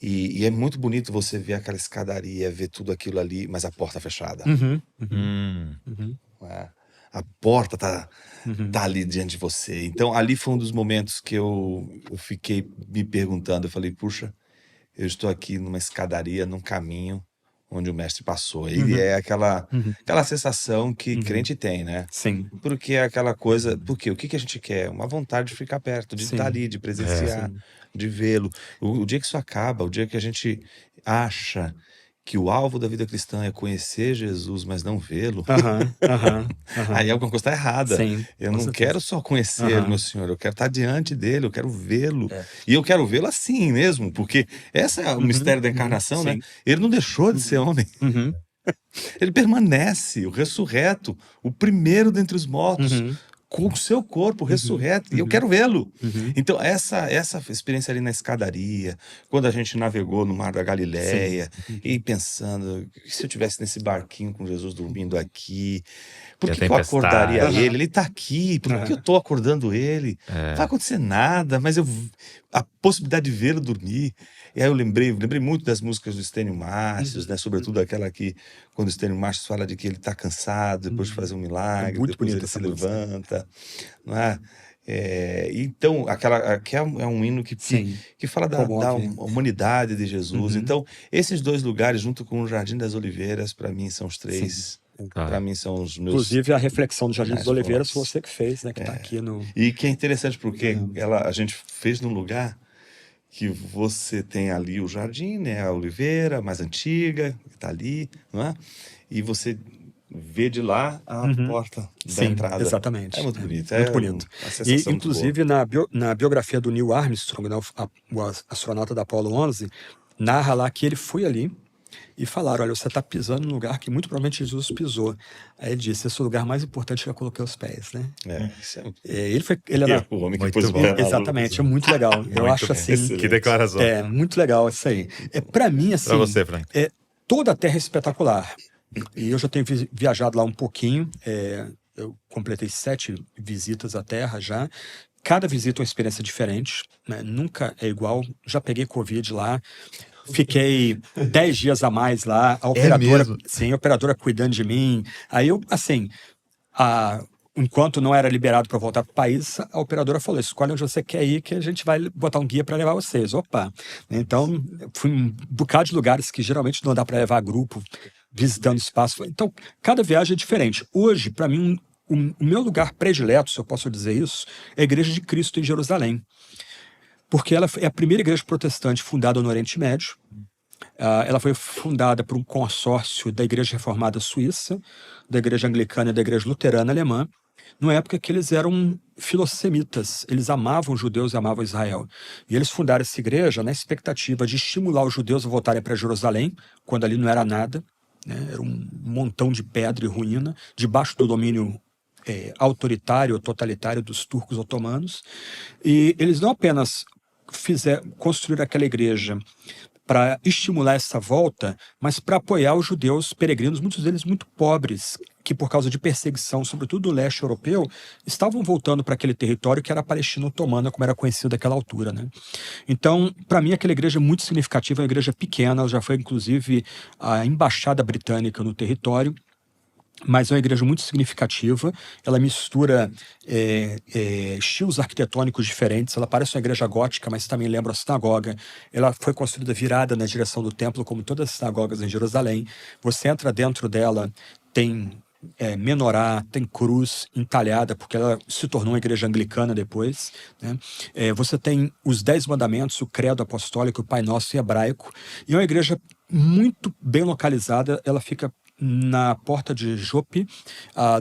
E é muito bonito você ver aquela escadaria, ver tudo aquilo ali, mas a porta fechada. A porta tá ali diante de você. Então, ali foi um dos momentos que eu fiquei me perguntando. Eu falei, puxa, eu estou aqui numa escadaria, num caminho onde o mestre passou. E é aquela sensação que crente tem, né? Sim. Porque é aquela coisa... Porque o que a gente quer? Uma vontade de ficar perto, de estar ali, de presenciar, de vê-lo. O dia que isso acaba, o dia que a gente acha que o alvo da vida cristã é conhecer Jesus, mas não vê-lo, aí alguma coisa está errada. Sim, eu não quero só conhecer meu Senhor, eu quero estar diante dele, eu quero vê-lo. E eu quero vê-lo assim mesmo, porque esse é o mistério da encarnação, né? Ele não deixou de ser homem. Ele permanece, o ressurreto, o primeiro dentre os mortos, com o seu corpo ressurreto, e eu quero vê-lo. Então, essa experiência ali na escadaria, quando a gente navegou no Mar da Galileia, e pensando, se eu estivesse nesse barquinho com Jesus dormindo aqui, por que eu acordaria ele? Ele está aqui, por que eu estou acordando ele? Não vai acontecer nada, mas a possibilidade de vê-lo dormir. E aí eu lembrei muito das músicas do Estênio Márcios, né? Sobretudo aquela que, quando o Estênio Márcios fala de que ele está cansado, depois de fazer um milagre, depois ele se levanta, não é? Então, que é um hino que fala da humanidade de Jesus. Então, esses dois lugares, junto com o Jardim das Oliveiras, para mim são os três. Para mim são os meus... Inclusive a reflexão do Jardim das Oliveiras foi você que fez, né? Que está aqui no... E que é interessante porque a gente fez num lugar que você tem ali o jardim, né? A oliveira mais antiga, que está ali, não é? E você vê de lá a porta da entrada. Exatamente. É muito bonito. Muito bonito. E, inclusive, na biografia do Neil Armstrong, né, o astronauta da Apollo 11, narra lá que ele foi ali e falaram, olha, você está pisando num lugar que muito provavelmente Jesus pisou. Aí ele disse, esse é o lugar mais importante que eu coloquei os pés, né? Ele era... o homem que pôs exatamente, é muito legal. Eu acho assim... Excelente. Que declaração. Muito legal isso aí. Para mim, assim... Para você, Frank. Toda a Terra é espetacular. E eu já tenho viajado lá um pouquinho. Eu completei 7 visitas à Terra já. Cada visita é uma experiência diferente, né? Nunca é igual. Já peguei Covid lá. Fiquei 10 dias a mais lá. A operadora cuidando de mim. Aí eu, assim, enquanto não era liberado para voltar para o país, a operadora falou, escolhe onde você quer ir que a gente vai botar um guia para levar vocês. Opa! Então, fui um bocado de lugares que geralmente não dá para levar grupo visitando espaço. Então, cada viagem é diferente. Hoje, para mim, o meu lugar predileto, se eu posso dizer isso, é a Igreja de Cristo em Jerusalém. Porque ela é a primeira igreja protestante fundada no Oriente Médio. Ela foi fundada por um consórcio da Igreja Reformada Suíça, da Igreja Anglicana e da Igreja Luterana Alemã, numa época que eles eram filossemitas, eles amavam os judeus e amavam Israel. E eles fundaram essa igreja na expectativa de estimular os judeus a voltarem para Jerusalém, quando ali não era nada, né? Era um montão de pedra e ruína, debaixo do domínio autoritário, totalitário dos turcos otomanos. E eles não apenas construíram aquela igreja para estimular essa volta, mas para apoiar os judeus peregrinos, muitos deles muito pobres, que por causa de perseguição, sobretudo do leste europeu, estavam voltando para aquele território que era a Palestina otomana, como era conhecido naquela altura, né? Então, para mim, aquela igreja é muito significativa, é uma igreja pequena, ela já foi, inclusive, a embaixada britânica no território, mas é uma igreja muito significativa. Ela mistura estilos arquitetônicos diferentes. Ela parece uma igreja gótica, mas também lembra a sinagoga. Ela foi construída virada na direção do templo, como todas as sinagogas em Jerusalém. Você entra dentro dela, tem menorá, tem cruz entalhada, porque ela se tornou uma igreja anglicana depois, né? Você tem os 10 mandamentos, o credo apostólico, o Pai Nosso em hebraico. E é uma igreja muito bem localizada. Ela fica na porta de Jope,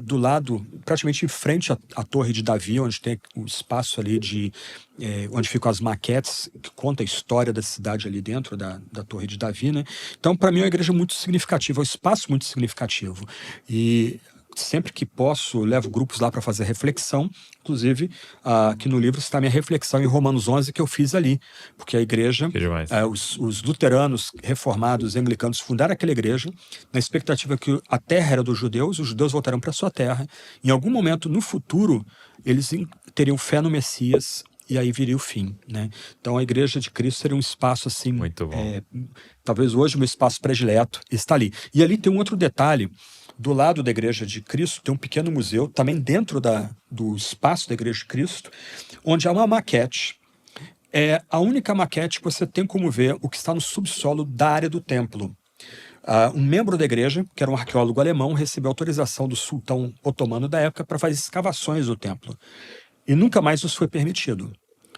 do lado, praticamente em frente à Torre de Davi, onde tem o espaço ali onde ficam as maquetes, que conta a história da cidade ali dentro da Torre de Davi, né? Então, para mim, é uma igreja muito significativa, é um espaço muito significativo. E sempre que posso, levo grupos lá para fazer reflexão. Inclusive, aqui no livro está a minha reflexão em Romanos 11 que eu fiz ali, porque a igreja, os luteranos reformados anglicanos fundaram aquela igreja na expectativa que a terra era dos judeus, os judeus voltaram para sua terra. Em algum momento no futuro, eles teriam fé no Messias e aí viria o fim, né? Então a Igreja de Cristo seria um espaço assim, muito bom. Talvez hoje o meu espaço predileto está ali. E ali tem um outro detalhe. Do lado da Igreja de Cristo tem um pequeno museu, também dentro do espaço da Igreja de Cristo, onde há uma maquete. É a única maquete que você tem como ver o que está no subsolo da área do templo. Um membro da igreja, que era um arqueólogo alemão, recebeu autorização do sultão otomano da época para fazer escavações do templo. E nunca mais isso foi permitido.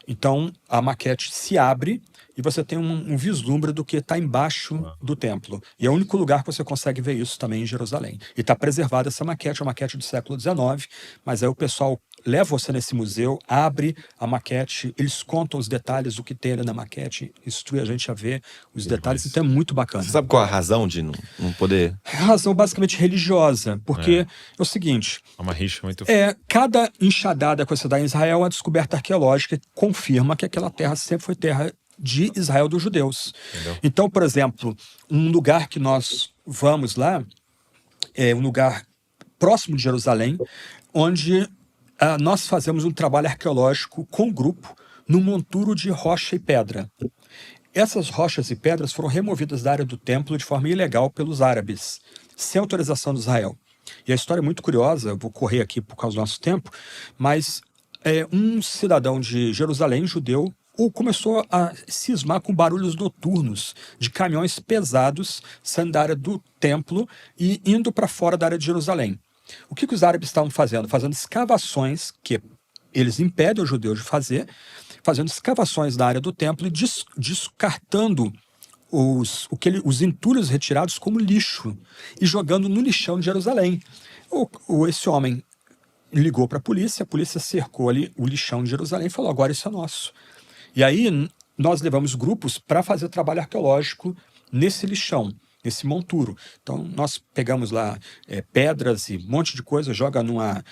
Então, a maquete se abre e você tem um vislumbre do que está embaixo do templo. E é o único lugar que você consegue ver isso também em Jerusalém. E está preservada essa maquete, é uma maquete do século XIX, mas aí o pessoal leva você nesse museu, abre a maquete, eles contam os detalhes do que tem ali na maquete, instrui a gente a ver os detalhes, então é muito bacana. Você sabe qual a razão de não poder? É a razão basicamente religiosa, porque é o seguinte... É uma rixa muito... Cada enxadada que você dá em Israel é uma descoberta arqueológica que confirma que aquela terra sempre foi terra de Israel dos judeus. Entendeu? Então, por exemplo, um lugar que nós vamos lá é um lugar próximo de Jerusalém, onde nós fazemos um trabalho arqueológico com o grupo no monturo de rocha e pedra. Essas rochas e pedras foram removidas da área do templo de forma ilegal pelos árabes, sem autorização de Israel. E a história é muito curiosa, eu vou correr aqui por causa do nosso tempo, mas um cidadão de Jerusalém, judeu, começou a cismar com barulhos noturnos de caminhões pesados saindo da área do templo e indo para fora da área de Jerusalém. O que os árabes estavam fazendo? Fazendo escavações que eles impedem os judeus de fazer, fazendo escavações da área do templo e descartando os entulhos retirados como lixo e jogando no lixão de Jerusalém. Esse homem ligou para a polícia cercou ali o lixão de Jerusalém e falou: agora isso é nosso. E aí nós levamos grupos para fazer trabalho arqueológico nesse lixão, nesse monturo. Então nós pegamos lá pedras e um monte de coisa, joga numa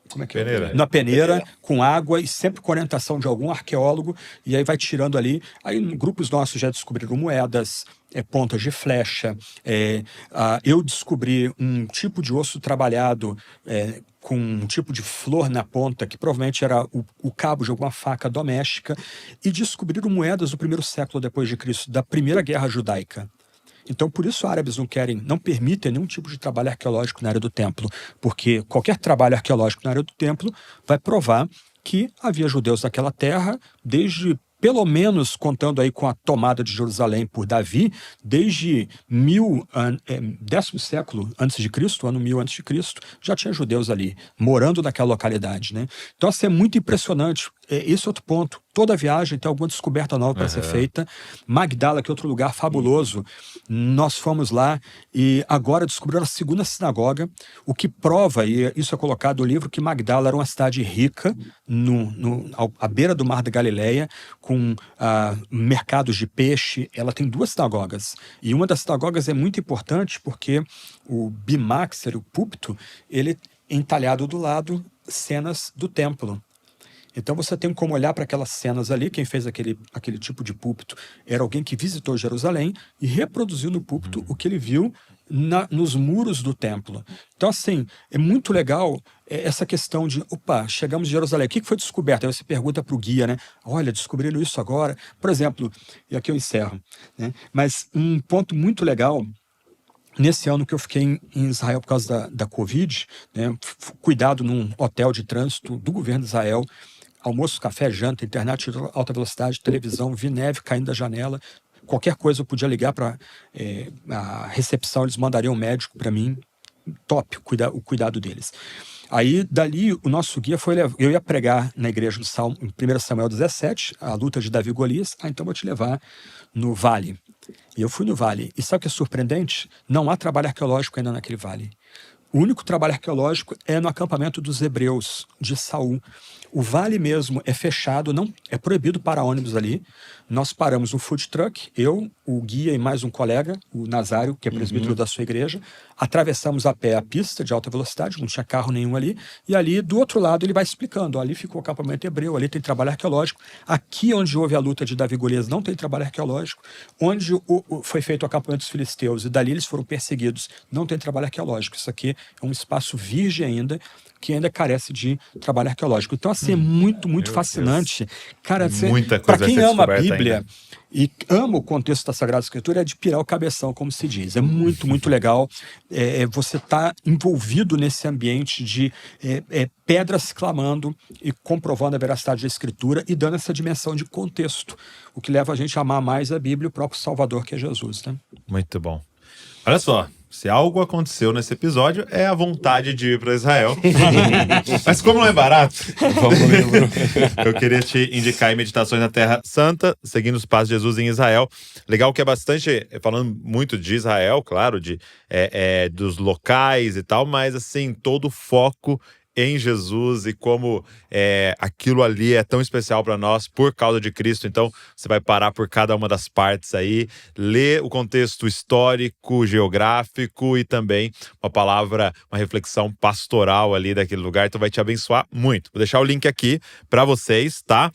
como é que peneira. Na peneira, com água e sempre com orientação de algum arqueólogo, e aí vai tirando ali. Aí grupos nossos já descobriram moedas, pontas de flecha. Eu descobri um tipo de osso trabalhado com um tipo de flor na ponta, que provavelmente era o cabo de alguma faca doméstica, e descobriram moedas do primeiro século depois de Cristo, da primeira guerra judaica. Então, por isso, árabes não permitem nenhum tipo de trabalho arqueológico na área do templo, porque qualquer trabalho arqueológico na área do templo vai provar que havia judeus naquela terra desde pelo menos contando aí com a tomada de Jerusalém por Davi, desde 10º século antes de Cristo, ano 1000 antes de Cristo, já tinha judeus ali, morando naquela localidade, né? Então, assim, é muito impressionante. Esse é outro ponto. Toda viagem tem alguma descoberta nova para ser feita. Magdala, que é outro lugar fabuloso, nós fomos lá e agora descobriram a segunda sinagoga, o que prova, e isso é colocado no livro, que Magdala era uma cidade rica, à beira do Mar da Galileia, com mercados de peixe. Ela tem 2 sinagogas. E uma das sinagogas é muito importante porque o bimaxer, o púlpito, ele é entalhado do lado cenas do templo. Então você tem como olhar para aquelas cenas ali. Quem fez aquele tipo de púlpito era alguém que visitou Jerusalém e reproduziu no púlpito o que ele viu nos muros do templo. Então, assim, é muito legal essa questão de, chegamos em Jerusalém, o que foi descoberto? Aí você pergunta para o guia, né? Olha, descobriram isso agora. Por exemplo, e aqui eu encerro, né? Mas um ponto muito legal, nesse ano que eu fiquei em Israel por causa da Covid, né? Cuidado num hotel de trânsito do governo de Israel, almoço, café, janta, internet de alta velocidade, televisão, vi neve caindo da janela. Qualquer coisa eu podia ligar para a recepção, eles mandariam um médico para mim. Top o cuidado deles. Aí, dali, o nosso guia foi... Eu ia pregar na igreja em 1 Samuel 17, a luta de Davi e Golias. Então vou te levar no vale. E eu fui no vale. E sabe o que é surpreendente? Não há trabalho arqueológico ainda naquele vale. O único trabalho arqueológico é no acampamento dos hebreus, de Saul. O vale mesmo é fechado, não é proibido parar ônibus ali. Nós paramos um food truck, eu, o guia e mais um colega, o Nazário, que é presbítero da sua igreja. Atravessamos a pé a pista de alta velocidade, não tinha carro nenhum ali. E ali, do outro lado, ele vai explicando. Ali ficou o acampamento hebreu, ali tem trabalho arqueológico. Aqui, onde houve a luta de Davi e Golias, não tem trabalho arqueológico. Onde foi feito o acampamento dos filisteus e dali eles foram perseguidos, não tem trabalho arqueológico. Isso aqui é um espaço virgem ainda, que ainda carece de trabalho arqueológico. Então, assim, é muito fascinante. Cara, para quem ama a Bíblia e ama o contexto da Sagrada Escritura, é de pirar o cabeção, como se diz. É muito legal. Você está envolvido nesse ambiente de pedras clamando e comprovando a veracidade da Escritura e dando essa dimensão de contexto, o que leva a gente a amar mais a Bíblia e o próprio Salvador, que é Jesus, né? Muito bom. Olha só, se algo aconteceu nesse episódio, é a vontade de ir para Israel. Mas como não é barato, vamos no livro. Eu queria te indicar em Meditações na Terra Santa, seguindo os passos de Jesus em Israel. Legal que é bastante, falando muito de Israel, claro, dos locais e tal, mas assim, todo o foco em Jesus e como aquilo ali é tão especial para nós por causa de Cristo. Então, você vai parar por cada uma das partes aí, ler o contexto histórico, geográfico e também uma reflexão pastoral ali daquele lugar. Então, vai te abençoar muito. Vou deixar o link aqui para vocês, tá?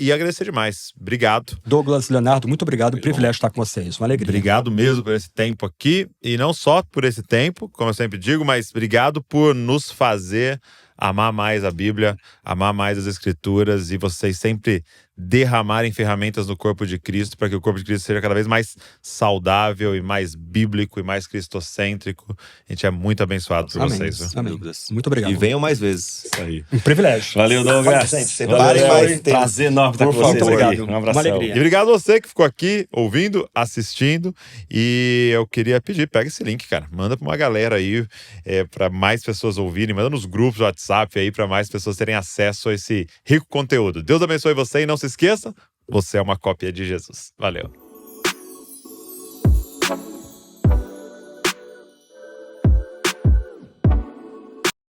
E agradecer demais. Obrigado. Douglas, Leonardo, muito obrigado. Um privilégio estar com vocês. Uma alegria. Obrigado mesmo por esse tempo aqui. E não só por esse tempo, como eu sempre digo, mas obrigado por nos fazer amar mais a Bíblia, amar mais as Escrituras e vocês sempre derramarem ferramentas no corpo de Cristo para que o corpo de Cristo seja cada vez mais saudável e mais bíblico e mais cristocêntrico. A gente é muito abençoado por vocês. Viu? Amém. Muito obrigado. E venham mais vezes. Isso aí. Um privilégio. Valeu, Douglas. Parem mais tempo. Prazer enorme estar com Por favor, vocês obrigado. aqui. Um abração. Uma alegria. E obrigado a você que ficou aqui ouvindo, assistindo. E eu queria pedir, pega esse link, cara. Manda para uma galera aí, para mais pessoas ouvirem. Manda nos grupos do WhatsApp aí para mais pessoas terem acesso a esse rico conteúdo. Deus abençoe você e não se esqueça, você é uma cópia de Jesus. Valeu.